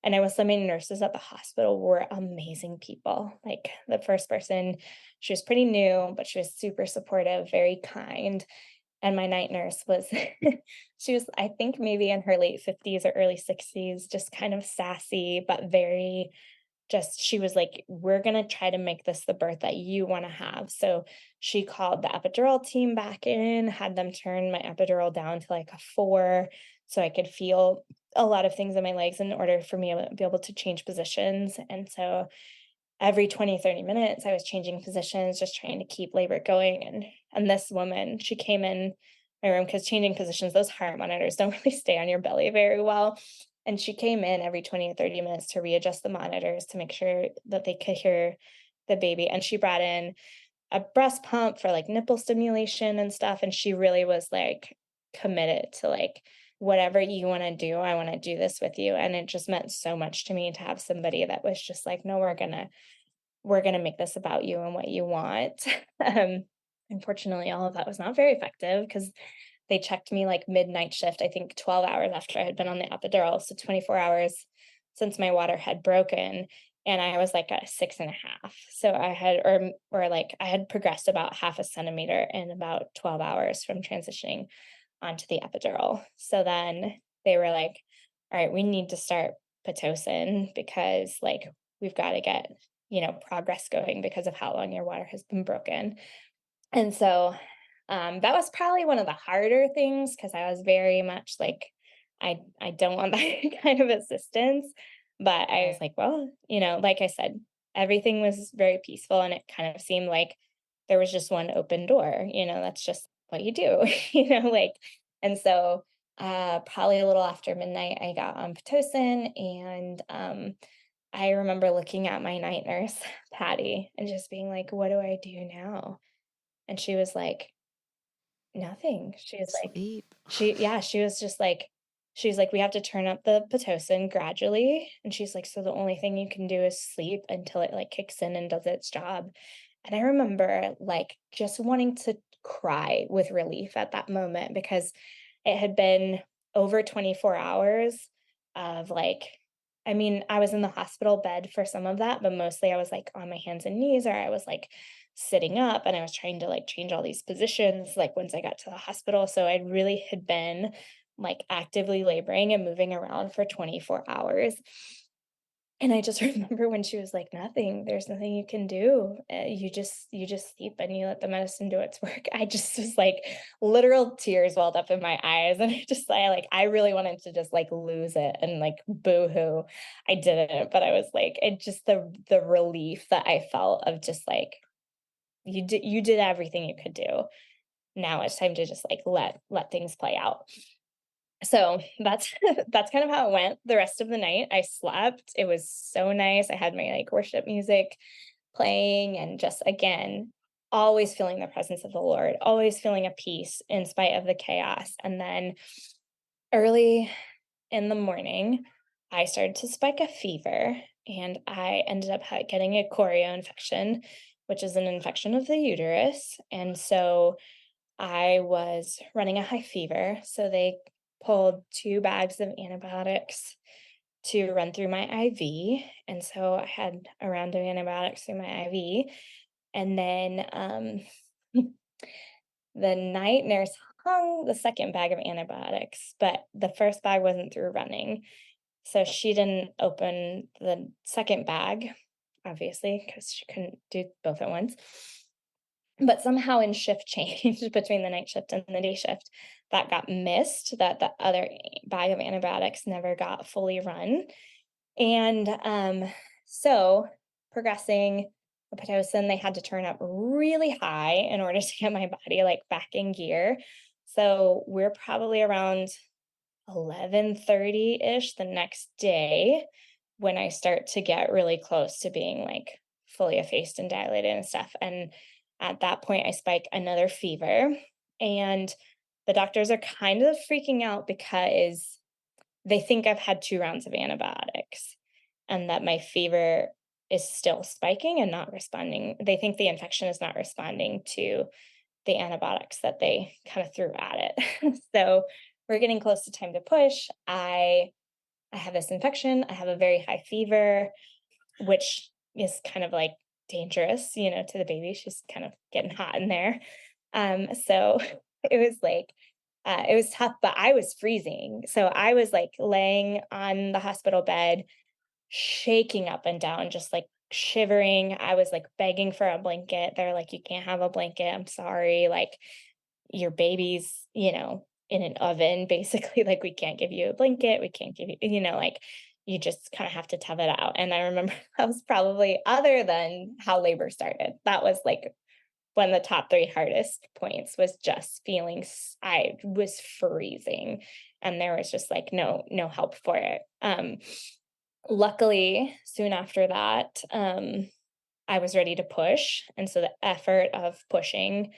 and I was so many nurses at the hospital were amazing people. Like the first person, she was pretty new, but she was super supportive, very kind. And my night nurse was, she was, I think, maybe in her late 50s or early 60s, just kind of sassy, but very she was like, we're going to try to make this the birth that you want to have. So she called the epidural team back in, had them turn my epidural down to like a 4 so I could feel a lot of things in my legs in order for me to be able to change positions. And so every 20, 30 minutes, I was changing positions, just trying to keep labor going. And this woman, she came in my room because changing positions, those heart monitors don't really stay on your belly very well. And she came in every 20 or 30 minutes to readjust the monitors to make sure that they could hear the baby. And she brought in a breast pump for like nipple stimulation and stuff. And she really was like committed to like, whatever you want to do, I want to do this with you. And it just meant so much to me to have somebody that was just like, no, we're gonna make this about you and what you want. Um, Unfortunately, all of that was not very effective because they checked me like midnight shift, I think 12 hours after I had been on the epidural, so 24 hours since my water had broken, and I was like a 6.5. So I had or like I had progressed about half a centimeter in about 12 hours from transitioning onto the epidural. So then they were like, "All right, we need to start Pitocin because like we've got to get, progress going because of how long your water has been broken." And so that was probably one of the harder things because I was very much like, I don't want that kind of assistance. But I was like, well, like I said, everything was very peaceful and it kind of seemed like there was just one open door, that's just what you do, like, and so probably a little after midnight, I got on Pitocin and I remember looking at my night nurse, Patty, and just being like, what do I do now? And she was like, "Nothing." She was like Sleep. she was just like she's like, "We have to turn up the Pitocin gradually." And she's like, "So the only thing you can do is sleep until it, like, kicks in and does its job." And I remember, like, just wanting to cry with relief at that moment because it had been over 24 hours of, like, I mean, I was in the hospital bed for some of that, but mostly I was, like, on my hands and knees, or I was, like, sitting up, and I was trying to, like, change all these positions, like, once I got to the hospital, so I really had been, like, actively laboring and moving around for 24 hours. And I just remember when she was like, "Nothing, there's nothing you can do. You just sleep and you let the medicine do its work." I just was like, literal tears welled up in my eyes, and I really wanted to just, like, lose it and, like, boohoo. I didn't, but I was like it just the relief that I felt of just, like, you did everything you could do. Now it's time to just, like, let things play out. So that's that's kind of how it went the rest of the night. I slept. It was so nice. I had my like worship music playing and just again, always feeling the presence of the Lord, always feeling a peace in spite of the chaos. And then early in the morning, I started to spike a fever and I ended up getting a choreo infection, which is an infection of the uterus. And so I was running a high fever, so they pulled 2 bags of antibiotics to run through my IV, and so I had a round of antibiotics through my IV, and then, the night nurse hung the 2nd bag of antibiotics, but the 1st bag wasn't through running, so she didn't open the 2nd bag, obviously, because she couldn't do both at once. But somehow in shift change between the night shift and the day shift, that got missed, that the other bag of antibiotics never got fully run. And, so progressing the Pitocin, they had to turn up really high in order to get my body, like, back in gear. So we're probably around 11:30-ish the next day when I start to get really close to being, like, fully effaced and dilated and stuff, and at that point, I spike another fever, and the doctors are kind of freaking out because they think I've had 2 rounds of antibiotics and that my fever is still spiking and not responding. They think the infection is not responding to the antibiotics that they kind of threw at it. So, we're getting close to time to push. I have this infection, I have a very high fever, which is kind of, like, dangerous, to the baby. She's kind of getting hot in there. So it was like, it was tough, but I was freezing. So I was, like, laying on the hospital bed, shaking up and down, just, like, shivering. I was, like, begging for a blanket. They're like, "You can't have a blanket, I'm sorry, like, your baby's, in an oven, basically, like, we can't give you a blanket, we can't give you," like, you just kind of have to tough it out. And I remember that was probably, other than how labor started, that was like one of the top 3 hardest points, was just feeling I was freezing, and there was just like no help for it. Luckily, soon after that, I was ready to push, and so the effort of pushing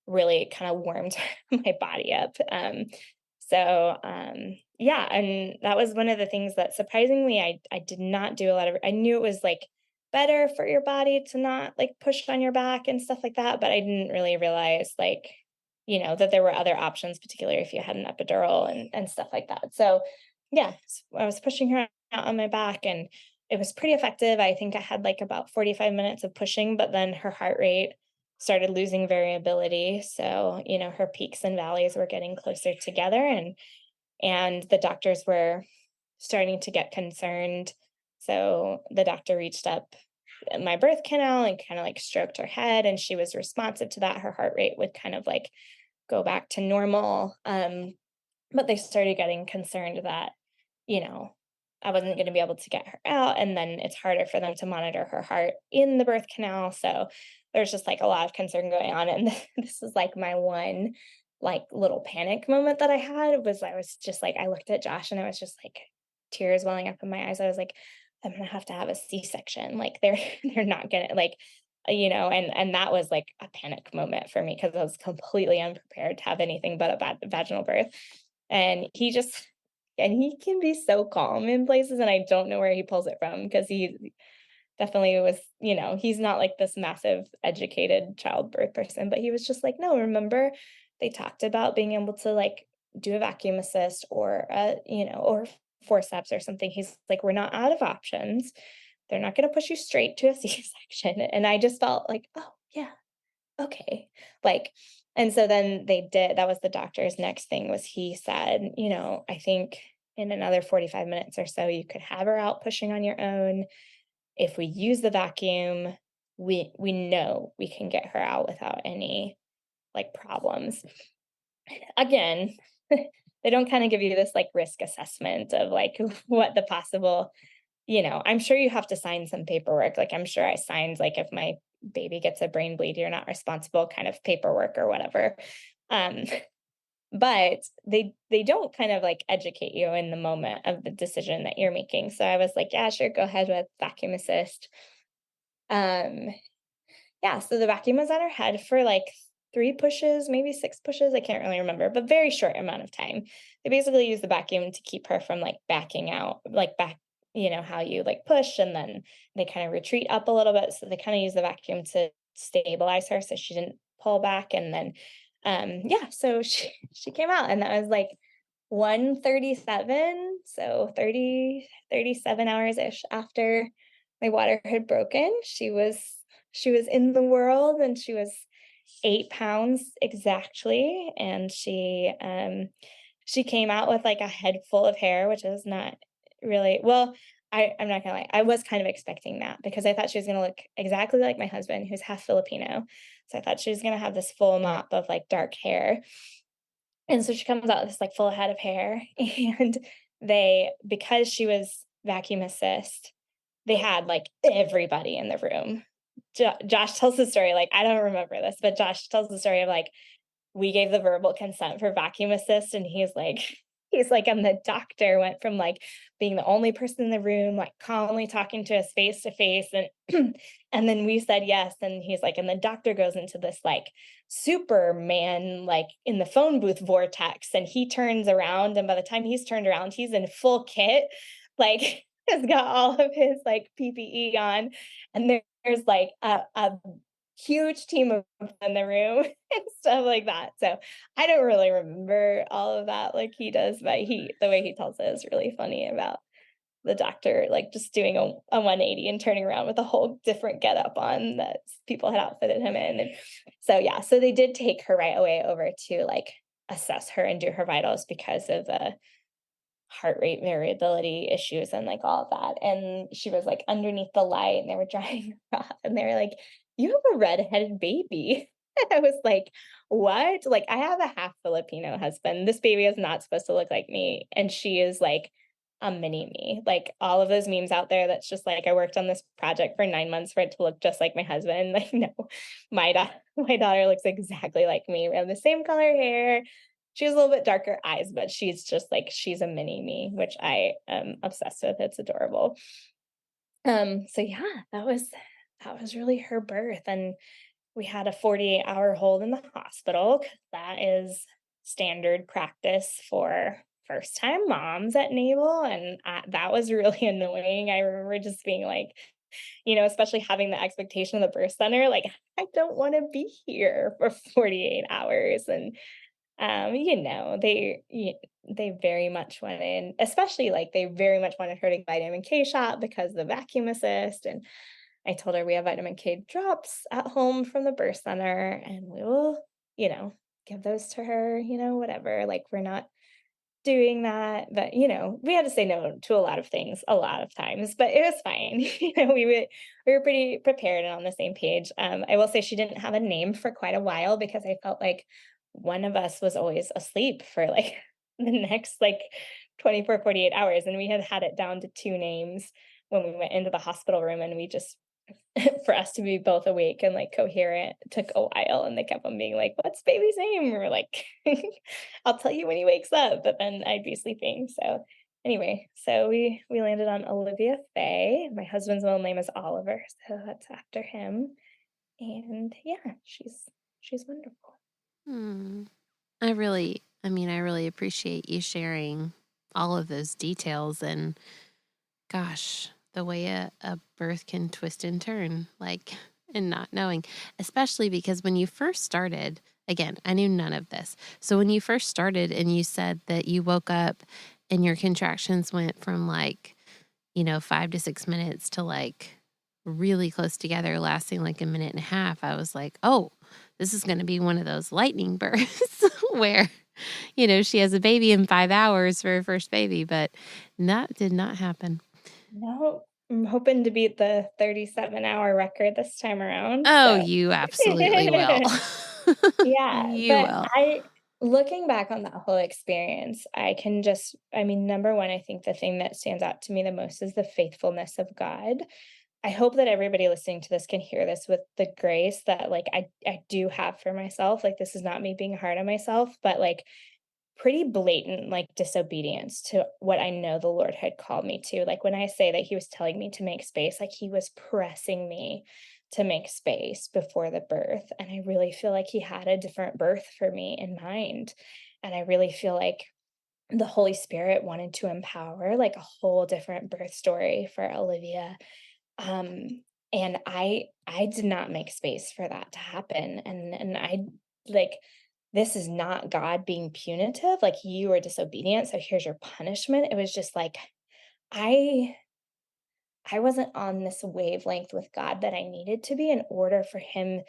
really kind of warmed my body up. Yeah, and that was one of the things that surprisingly I did not do a lot of. I knew it was like better for your body to not like push on your back and stuff like that, but I didn't really realize like, that there were other options, particularly if you had an epidural and stuff like that. So yeah, I was pushing her out on my back, and it was pretty effective. I think I had like about 45 minutes of pushing, but then her heart rate started losing variability. So, her peaks and valleys were getting closer together, and the doctors were starting to get concerned. So the doctor reached up my birth canal and kind of like stroked her head, and she was responsive to that. Her heart rate would kind of like go back to normal. But they started getting concerned that, you know, I wasn't going to be able to get her out. And then it's harder for them to monitor her heart in the birth canal. So there's just like a lot of concern going on. And this is like my one like little panic moment that I was just like, I looked at Josh and I was just like tears welling up in my eyes. I was like, I'm gonna have to have a C-section. Like they're not gonna like, and that was like a panic moment for me because I was completely unprepared to have anything but a vaginal birth. And he can be so calm in places, and I don't know where he pulls it from because he definitely was, he's not like this massive educated childbirth person, but he was just like, no, remember they talked about being able to like do a vacuum assist or or forceps or something. He's like, we're not out of options. They're not going to push you straight to a C-section. And I just felt like, oh yeah, okay. Like, and so then that was the doctor's next thing. Was he said, I think in another 45 minutes or so, you could have her out pushing on your own. If we use the vacuum, we know we can get her out without any like problems. Again, they don't kind of give you this like risk assessment of like what the possible, I'm sure you have to sign some paperwork. Like I'm sure I signed like if my baby gets a brain bleed, you're not responsible kind of paperwork or whatever. Um, but they don't kind of like educate you in the moment of the decision that you're making. So I was like, yeah, sure, go ahead with vacuum assist. Um, yeah, so the vacuum was on her head for like 3 pushes, maybe 6 pushes, I can't really remember, but very short amount of time. They basically use the vacuum to keep her from like backing out, like back, how you like push and then they kind of retreat up a little bit. So they kind of use the vacuum to stabilize her so she didn't pull back. And then yeah, so she came out, and that was like 1:37, so 37 hours ish after my water had broken. She was in the world, and she was 8 pounds exactly, and she came out with like a head full of hair, which is not really well. I'm not gonna lie, I was kind of expecting that because I thought she was gonna look exactly like my husband, who's half Filipino. So I thought she was gonna have this full mop of like dark hair. And so she comes out with this like full head of hair, and because she was vacuum assist, they had like everybody in the room. Josh tells the story, like, I don't remember this, but Josh tells the story of like, we gave the verbal consent for vacuum assist, and he's like, and the doctor went from like being the only person in the room, like calmly talking to us face to face, and and then we said yes, and he's like, and the doctor goes into this like Superman, like in the phone booth vortex, and he turns around, and by the time he's turned around, he's in full kit, like has got all of his like PPE on, and there's like a huge team of people in the room and stuff like that. So I don't really remember all of that like he does, but the way he tells it is really funny about the doctor like just doing a 180 and turning around with a whole different getup on that people had outfitted him in. And so yeah, so they did take her right away over to like assess her and do her vitals because of the heart rate variability issues and like all of that. And she was like underneath the light, and they were drying her off, and they were like, you have a redheaded baby. I was like, what? Like, I have a half Filipino husband. This baby is not supposed to look like me. And she is like a mini me. Like all of those memes out there that's just like I worked on this project for 9 months for it to look just like my husband. Like, no, my daughter looks exactly like me. We have the same color hair. She has a little bit darker eyes, but she's just like she's a mini me, which I am obsessed with. It's adorable. So yeah, that was really her birth. And we had a 48-hour hold in the hospital 'cause that is standard practice for first-time moms at navel, and, that was really annoying. I remember just being like, especially having the expectation of the birth center, like, "I don't wanna be here for 48 hours," and, they very much wanted especially, like, they very much wanted her to get vitamin K shot because the vacuum assist, and I told her we have vitamin K drops at home from the birth center, and we will, you know, give those to her, whatever. Like, we're not doing that. But, we had to say no to a lot of things a lot of times, but it was fine. We were pretty prepared and on the same page. I will say she didn't have a name for quite a while because I felt like one of us was always asleep for like the next like 24, 48 hours. And we had had it down to two names when we went into the hospital room, and we just for us to be both awake and, like, coherent took a while, and they kept on being like, "What's baby's name?" And we're like, "I'll tell you when he wakes up," but then I'd be sleeping, so anyway, so we landed on Olivia Faye. My husband's middle name is Oliver, so that's after him, and yeah, she's wonderful. Hmm. I really appreciate you sharing all of those details and gosh, the way a birth can twist and turn, like, and not knowing, especially because when you first started, again, I knew none of this. So when you first started and you said that you woke up and your contractions went from like, 5 to 6 minutes to like really close together, lasting like a minute and a half, I was like, oh, this is going to be one of those lightning births where, she has a baby in 5 hours for her first baby, but that did not happen. No, I'm hoping to beat the 37-hour record this time around, Oh, so you absolutely will. yeah, You but will. looking back on that whole experience, I mean, number 1, I think the thing that stands out to me the most is the faithfulness of God. I hope that everybody listening to this can hear this with the grace that, like, I do have for myself, like, this is not me being hard on myself, but, like, pretty blatant, like, disobedience to what I know the Lord had called me to. Like, when I say that he was telling me to make space, like, he was pressing me to make space before the birth, and I really feel like he had a different birth for me in mind, and I really feel like the Holy Spirit wanted to empower, like, a whole different birth story for Olivia, um, and I did not make space for that to happen, and I like, this is not God being punitive, like, "You were disobedient, so here's your punishment." It was just like, I I wasn't on this wavelength with God that I needed to be in order for him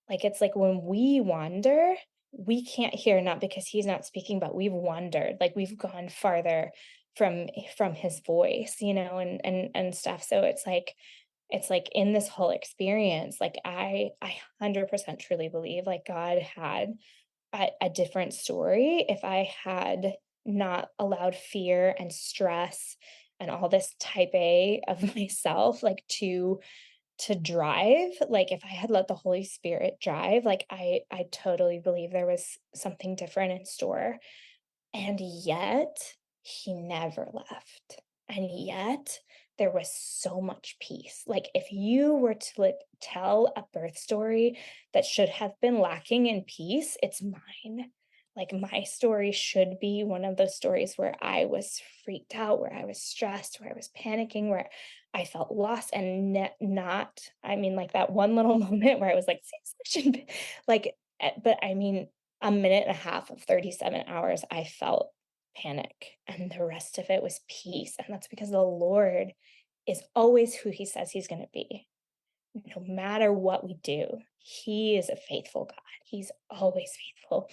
like, it's like when we wander, we can't hear, not because he's not speaking, but we've wandered, like, we've gone farther from his voice, and stuff, so it's like in this whole experience, like, I 100% truly believe, like, God had a different story if I had not allowed fear and stress and all this type A of myself, like, to drive, like, if I had let the Holy Spirit drive, like, I totally believe there was something different in store, and yet he never left, and yet there was so much peace. Like, if you were to, like, tell a birth story that should have been lacking in peace, it's mine. Like, my story should be one of those stories where I was freaked out, where I was stressed, where I was panicking, where I felt lost and not I mean, like, that one little moment where I was like, "C-section," like, but I mean, a minute and a half of 37 hours, I felt panic, and the rest of it was peace, and that's because the Lord is always who he says he's gonna be. No matter what we do, he is a faithful God. He's always faithful.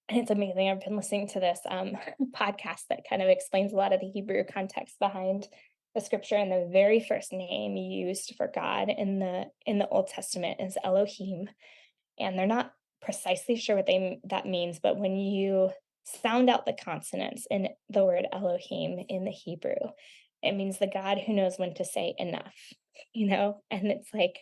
And it's amazing. I've been listening to this podcast that kind of explains a lot of the Hebrew context behind the scripture. And the very first name used for God in the Old Testament is Elohim. And they're not precisely sure what that means, but when you sound out the consonants in the word Elohim in the Hebrew. It means the God who knows when to say enough, And it's like,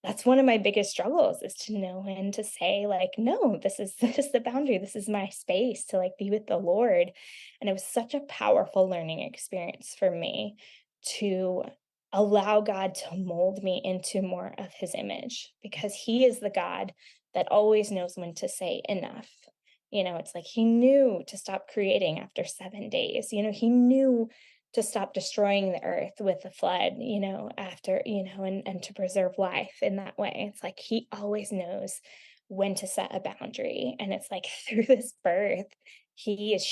that's one of my biggest struggles is to know when to say, like, no, this is this is the boundary. This is my space to like be with the Lord. And it was such a powerful learning experience for me to allow God to mold me into more of his image because he is the God that always knows when to say enough. It's like he knew to stop creating after 7 days. He knew to stop destroying the earth with the flood, after, and to preserve life in that way. It's like he always knows when to set a boundary. And it's like through this birth, he is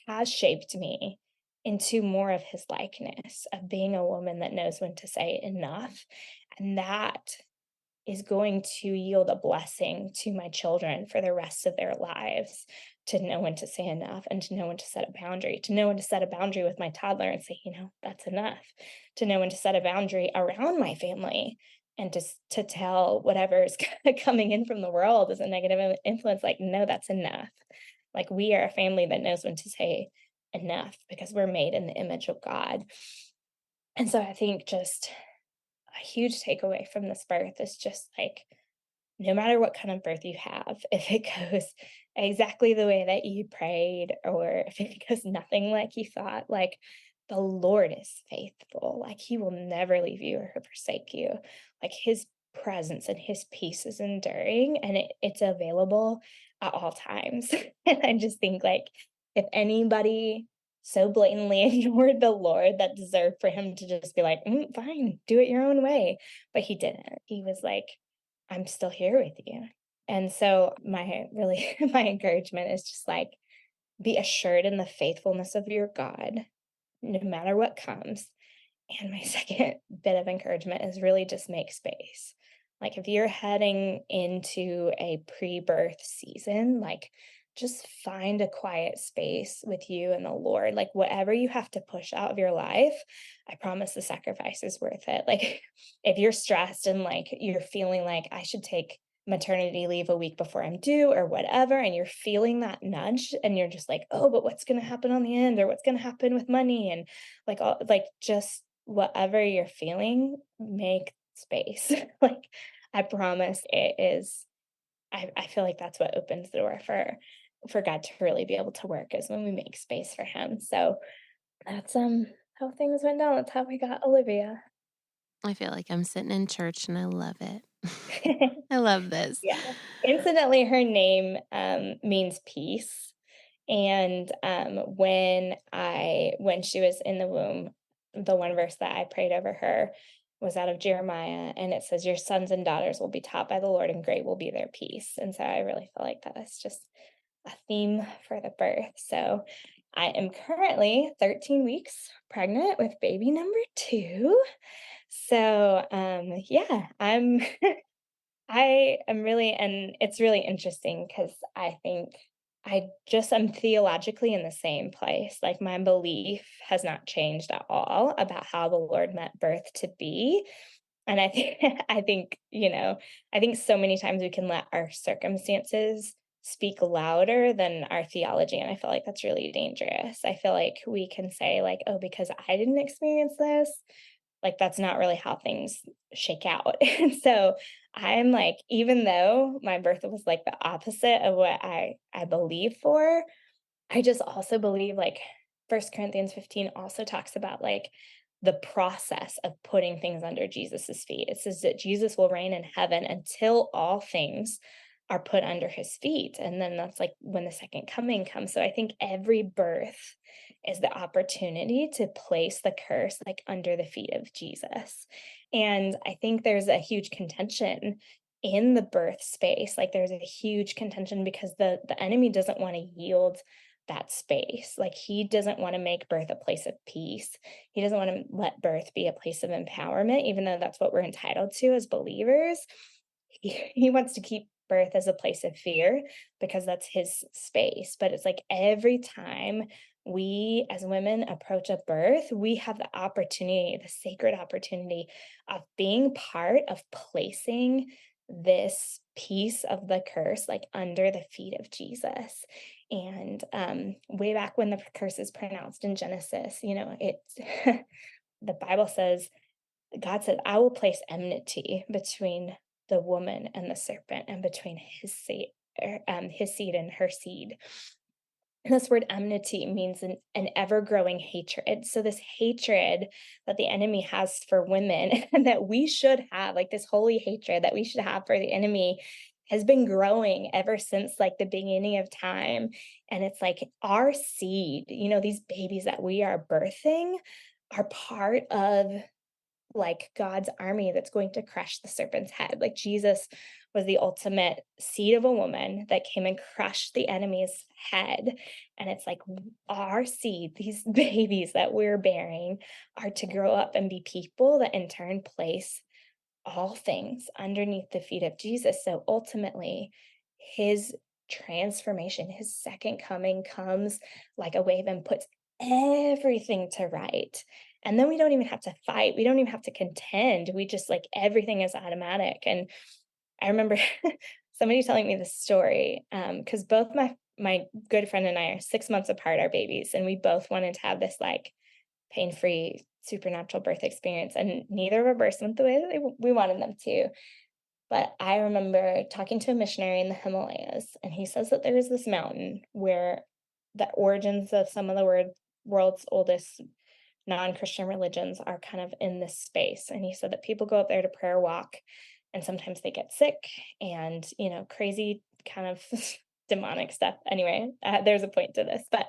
has shaped me into more of his likeness of being a woman that knows when to say enough. And that is going to yield a blessing to my children for the rest of their lives to know when to say enough and to know when to set a boundary, to know when to set a boundary with my toddler and say, that's enough, to know when to set a boundary around my family and to tell whatever is coming in from the world as a negative influence, like, no, that's enough. Like, we are a family that knows when to say enough because we're made in the image of God. And so I think just a huge takeaway from this birth is just like, no matter what kind of birth you have, if it goes exactly the way that you prayed, or if it goes nothing like you thought, like the Lord is faithful. Like he will never leave you or forsake you. Like his presence and his peace is enduring and it's available at all times. And I just think like if anybody so blatantly ignored the Lord that deserved for him to just be like, fine, do it your own way. But he didn't. He was like, I'm still here with you. And so my really my encouragement is just like be assured in the faithfulness of your God, no matter what comes. And my second bit of encouragement is really just make space. Like if you're heading into a pre-birth season, like just find a quiet space with you and the Lord. Like whatever you have to push out of your life, I promise the sacrifice is worth it. Like if you're stressed and like you're feeling like I should take maternity leave a week before I'm due or whatever, and you're feeling that nudge and you're just like, oh, but what's going to happen on the end or what's going to happen with money and like all like just whatever you're feeling, make space. Like I promise it is I feel like that's what opens the door for God to really be able to work is when we make space for him. So that's how things went down. That's how we got Olivia. I feel like I'm sitting in church and I love it. I love this. Yeah. Incidentally, her name means peace. And when she was in the womb, the one verse that I prayed over her was out of Jeremiah, and it says, "Your sons and daughters will be taught by the Lord, and great will be their peace." And so I really feel like that is just a theme for the birth. So I am currently 13 weeks pregnant with baby number two. So yeah, I am really and it's really interesting because I think I'm theologically in the same place. Like my belief has not changed at all about how the Lord meant birth to be. And I think I think so many times we can let our circumstances speak louder than our theology. And I feel like that's really dangerous. I feel like we can say, like, oh, because I didn't experience this, like that's not really how things shake out. And so I'm like, even though my birth was like the opposite of what I believe for, I just also believe like 1 Corinthians 15 also talks about like the process of putting things under Jesus's feet. It says that Jesus will reign in heaven until all things are put under his feet. And then that's like when the second coming comes. So I think every birth is the opportunity to place the curse like under the feet of Jesus. And I think there's a huge contention in the birth space. Like there's a huge contention because the enemy doesn't want to yield that space. Like he doesn't want to make birth a place of peace. He doesn't want to let birth be a place of empowerment, even though that's what we're entitled to as believers. He wants to keep birth as a place of fear because that's his space. But it's like every time we as women approach a birth, we have the opportunity, the sacred opportunity of being part of placing this piece of the curse like under the feet of Jesus. And way back when the curse is pronounced in Genesis, it's the Bible says, God said, I will place enmity between the woman and the serpent and between his seed and her seed. And this word enmity means an ever growing hatred. So, this hatred that the enemy has for women and that we should have, like this holy hatred that we should have for the enemy, has been growing ever since like the beginning of time. And it's like our seed, these babies that we are birthing are part of like God's army that's going to crush the serpent's head. Like Jesus was the ultimate seed of a woman that came and crushed the enemy's head. And it's like our seed, these babies that we're bearing, are to grow up and be people that in turn place all things underneath the feet of Jesus. So ultimately, his transformation, his second coming comes like a wave and puts everything to right. And then we don't even have to fight. We don't even have to contend. We just like everything is automatic. And I remember somebody telling me this story because both my good friend and I are 6 months apart, our babies, and we both wanted to have this like pain-free supernatural birth experience, and neither of our births went the way that we wanted them to. But I remember talking to a missionary in the Himalayas, and he says that there is this mountain where the origins of some of the world's oldest non-Christian religions are kind of in this space. And he said that people go up there to prayer walk, and sometimes they get sick and, crazy kind of demonic stuff. Anyway, there's a point to this, but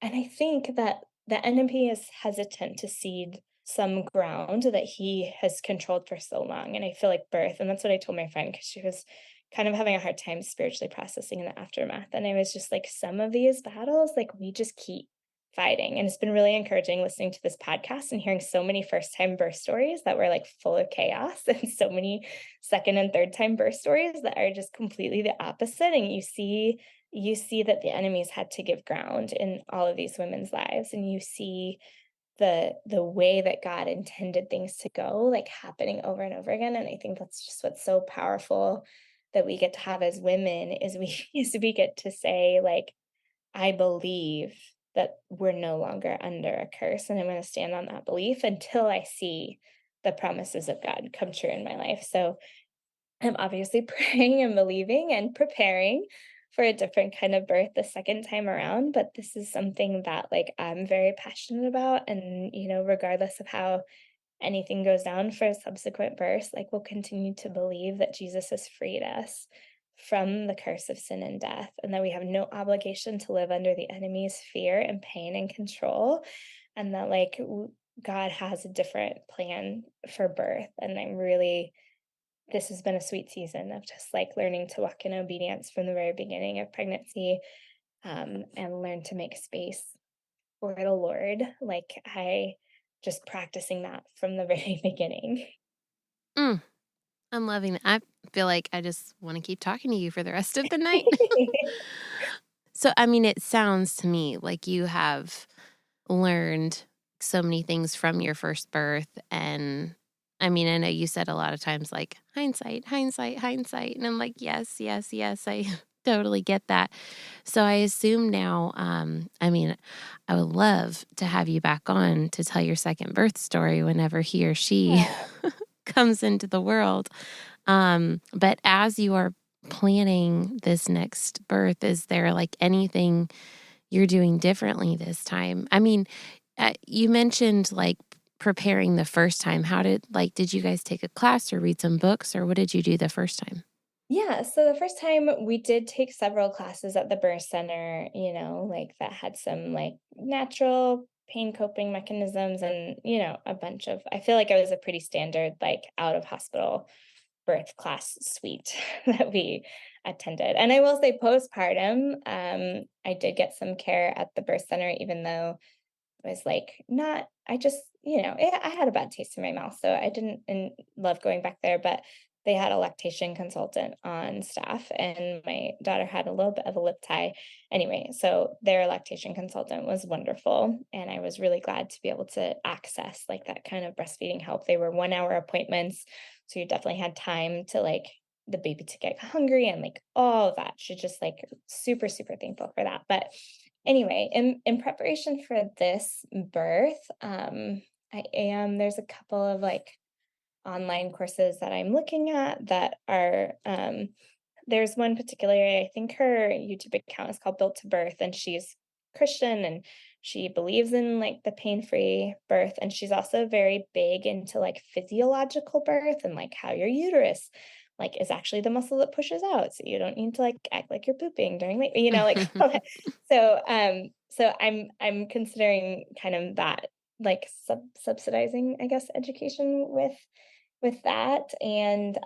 and I think that the enemy is hesitant to cede some ground that he has controlled for so long. And I feel like birth, and that's what I told my friend because she was kind of having a hard time spiritually processing in the aftermath. And I was just like, some of these battles, like we just keep fighting. And it's been really encouraging listening to this podcast and hearing so many first time birth stories that were like full of chaos and so many second and third time birth stories that are just completely the opposite. And you see that the enemies had to give ground in all of these women's lives, and you see the way that God intended things to go like happening over and over again. And I think that's just what's so powerful that we get to have as women is we is we get to say like, I believe that we're no longer under a curse, and I'm going to stand on that belief until I see the promises of God come true in my life. So I'm obviously praying and believing and preparing for a different kind of birth the second time around, but this is something that like I'm very passionate about. And regardless of how anything goes down for subsequent births, like we'll continue to believe that Jesus has freed us from the curse of sin and death, and that we have no obligation to live under the enemy's fear and pain and control, and that like God has a different plan for birth. And this has been a sweet season of just like learning to walk in obedience from the very beginning of pregnancy, and learn to make space for the Lord. Like I just practicing that from the very beginning. Mm, I'm loving that. I feel like I just want to keep talking to you for the rest of the night. So, I mean, it sounds to me like you have learned so many things from your first birth. And I mean, I know you said a lot of times like hindsight, hindsight, hindsight. And I'm like, yes, yes, yes, I totally get that. So I assume now, I mean, I would love to have you back on to tell your second birth story whenever he or she Yeah. comes into the world. But as you are planning this next birth, is there like anything you're doing differently this time? I mean, you mentioned like preparing the first time. Did you guys take a class or read some books, or what did you do the first time? Yeah, so the first time we did take several classes at the birth center, like that had some like natural pain coping mechanisms and, a bunch of, I feel like it was a pretty standard, like out of hospital birth class suite that we attended. And I will say postpartum, I did get some care at the birth center, even though it was like I just, I had a bad taste in my mouth. So I didn't love going back there, but they had a lactation consultant on staff, and my daughter had a little bit of a lip tie. Anyway, so their lactation consultant was wonderful, and I was really glad to be able to access like that kind of breastfeeding help. They were 1 hour appointments, so you definitely had time to like the baby to get hungry and like all of that. She's just like super, super thankful for that. But anyway, in preparation for this birth, there's a couple of like online courses that I'm looking at that are there's one particularly, I think her YouTube account is called Built to Birth, and she's Christian and she believes in like the pain-free birth. And she's also very big into like physiological birth and like how your uterus like is actually the muscle that pushes out. So you don't need to like act like you're pooping during labor, like all that. So I'm considering kind of that like subsidizing, I guess, education with that. And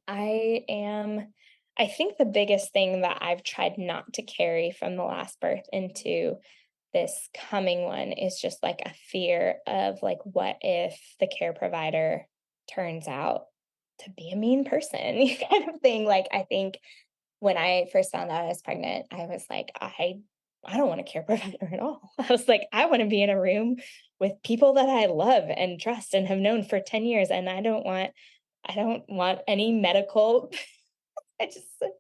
I am I think the biggest thing that I've tried not to carry from the last birth into this coming one is just like a fear of like, what if the care provider turns out to be a mean person kind of thing. Like, I think when I first found out I was pregnant, I was like, I don't want a care provider at all. I was like, I want to be in a room with people that I love and trust and have known for 10 years. And I don't want any medical. I just, like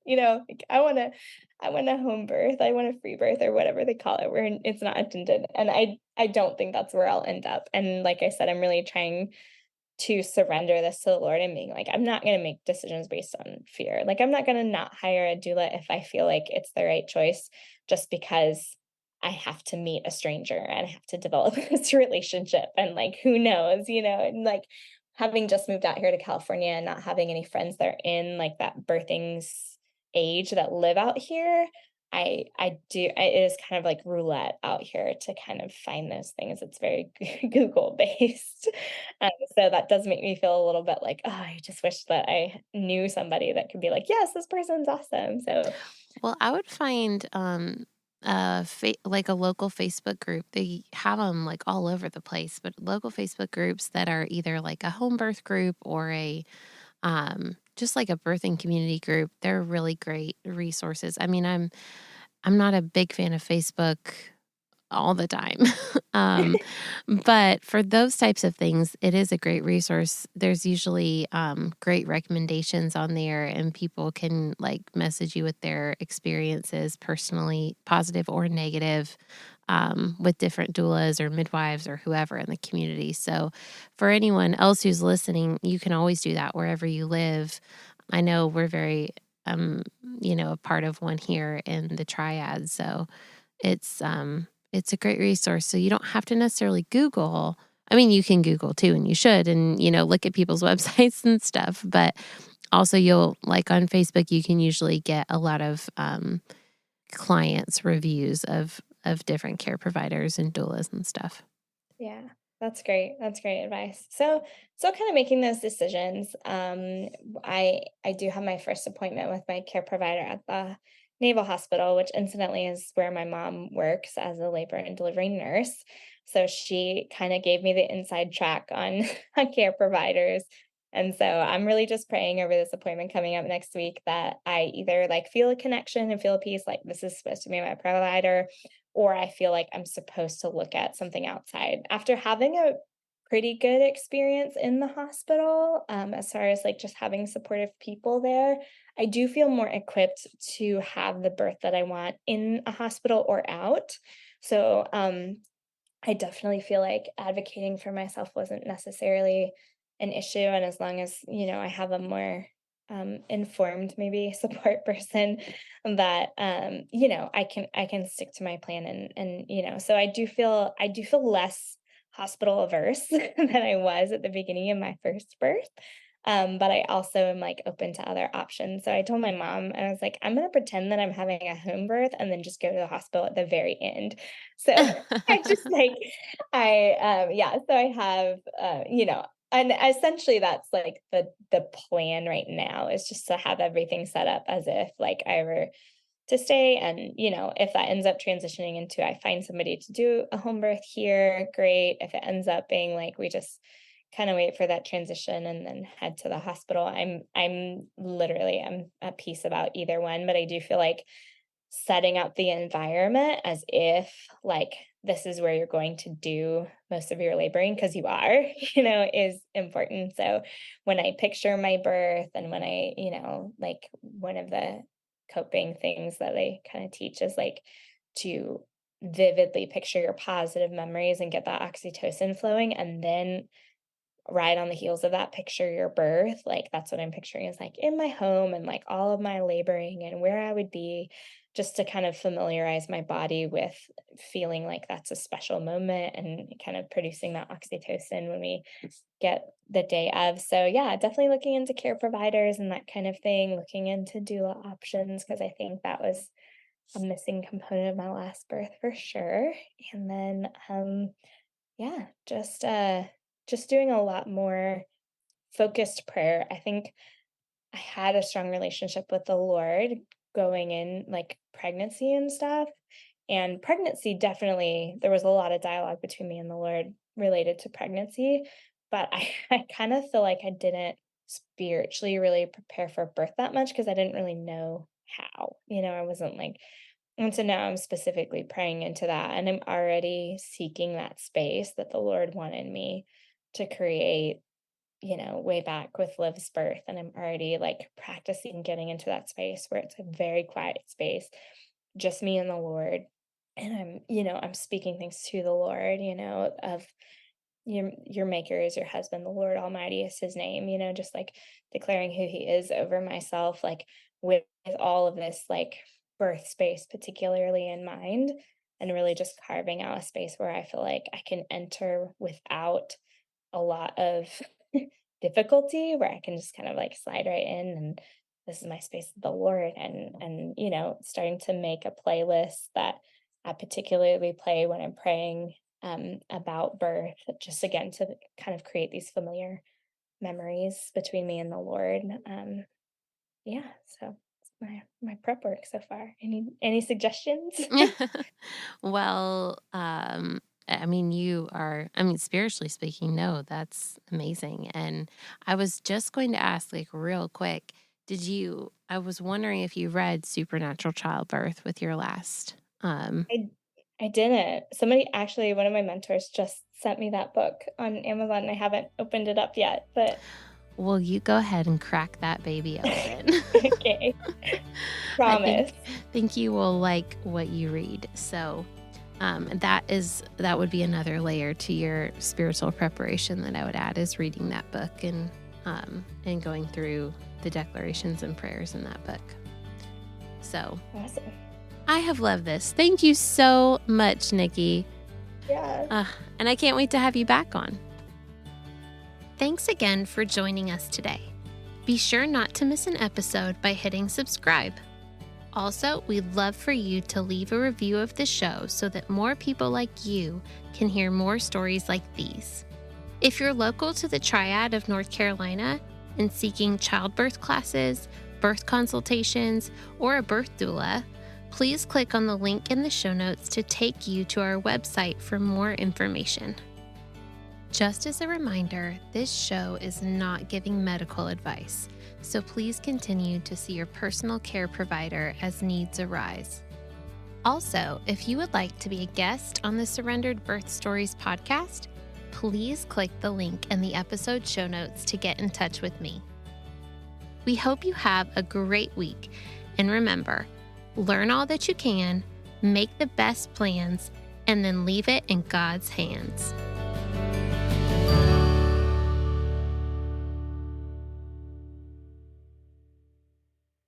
I want a home birth. I want a free birth or whatever they call it, where it's not attended. And I don't think that's where I'll end up. And like I said, I'm really trying to surrender this to the Lord and being like, I'm not going to make decisions based on fear. Like, I'm not going to not hire a doula if I feel like it's the right choice, just because I have to meet a stranger and I have to develop this relationship. And like, who knows, and like having just moved out here to California and not having any friends that are in like that age that live out here. It is kind of like roulette out here to kind of find those things. It's very Google based. So that does make me feel a little bit like, oh, I just wish that I knew somebody that could be like, yes, this person's awesome. So Well, I would find like a local Facebook group. They have them like all over the place, but local Facebook groups that are either like a home birth group or a just like a birthing community group. They're really great resources. I mean, I'm not a big fan of Facebook all the time. um, but for those types of things, it is a great resource. There's usually great recommendations on there, and people can like message you with their experiences personally, positive or negative, with different doulas or midwives or whoever in the community. So for anyone else who's listening, you can always do that wherever you live. I know we're very, a part of one here in the Triad. So it's a great resource. So you don't have to necessarily Google. I mean, you can Google too, and you should, and, look at people's websites and stuff. But also you'll like on Facebook, you can usually get a lot of clients' reviews of different care providers and doulas and stuff. yeah, that's great. That's great advice. So kind of making those decisions. I do have my first appointment with my care provider at the Naval Hospital, which incidentally is where my mom works as a labor and delivery nurse. So she kind of gave me the inside track on on care providers. And so I'm really just praying over this appointment coming up next week that I either like feel a connection and feel a peace, like this is supposed to be my provider, or I feel like I'm supposed to look at something outside. After having a pretty good experience in the hospital, as far as like just having supportive people there, I do feel more equipped to have the birth that I want in a hospital or out. So I definitely feel like advocating for myself wasn't necessarily an issue. And as long as, I have a more informed maybe support person that I can stick to my plan and so I do feel less hospital averse than I was at the beginning of my first birth. But I also am like open to other options. So I told my mom, and I was like, I'm gonna pretend that I'm having a home birth and then just go to the hospital at the very end. So I just like yeah, so I have and essentially that's like the plan right now, is just to have everything set up as if like I were to stay. And if that ends up transitioning into I find somebody to do a home birth here, great. If it ends up being like we just kind of wait for that transition and then head to the hospital. I'm at peace about either one, but I do feel like setting up the environment as if like this is where you're going to do most of your laboring because you are, is important. So when I picture my birth and when like one of the coping things that I kind of teach is like to vividly picture your positive memories and get that oxytocin flowing, and then right on the heels of that, picture your birth. Like, that's what I'm picturing is like in my home and like all of my laboring and where I would be, just to kind of familiarize my body with feeling like that's a special moment and kind of producing that oxytocin when we get the day of. So, yeah, definitely looking into care providers and that kind of thing, looking into doula options, because I think that was a missing component of my last birth for sure. And then, yeah, just doing a lot more focused prayer. I think I had a strong relationship with the Lord going in like pregnancy and stuff. And pregnancy, definitely, there was a lot of dialogue between me and the Lord related to pregnancy. But I kind of feel like I didn't spiritually really prepare for birth that much because I didn't really know how. I wasn't like, and so now I'm specifically praying into that. And I'm already seeking that space that the Lord wanted me to create, way back with Liv's birth. And I'm already like practicing getting into that space where it's a very quiet space, just me and the Lord. And I'm speaking things to the Lord, of your maker is your husband, the Lord Almighty is his name, just like declaring who he is over myself, like with all of this like birth space particularly in mind, and really just carving out a space where I feel like I can enter without a lot of difficulty, where I can just kind of like slide right in, and this is my space with the Lord. And starting to make a playlist that I particularly play when I'm praying about birth, just again to kind of create these familiar memories between me and the Lord. Yeah, so it's my prep work so far. Any suggestions? Well, spiritually speaking, no, that's amazing. And I was just going to ask, like, real quick, I was wondering if you read Supernatural Childbirth with your last. I I didn't. One of my mentors just sent me that book on Amazon, and I haven't opened it up yet, but Well, you go ahead and crack that baby open. okay, I promise. think you will like what you read. So, that would be another layer to your spiritual preparation that I would add, is reading that book and going through the declarations and prayers in that book. So Awesome. I have loved this. Thank you so much, Nicki. Yeah. And I can't wait to have you back on. Thanks again for joining us today. Be sure not to miss an episode by hitting subscribe. Also, we'd love for you to leave a review of the show so that more people like you can hear more stories like these. If you're local to the Triad of North Carolina and seeking childbirth classes, birth consultations, or a birth doula, please click on the link in the show notes to take you to our website for more information. Just as a reminder, this show is not giving medical advice, so please continue to see your personal care provider as needs arise. Also, if you would like to be a guest on the Surrendered Birth Stories podcast, please click the link in the episode show notes to get in touch with me. We hope you have a great week, and remember, learn all that you can, make the best plans, and then leave it in God's hands.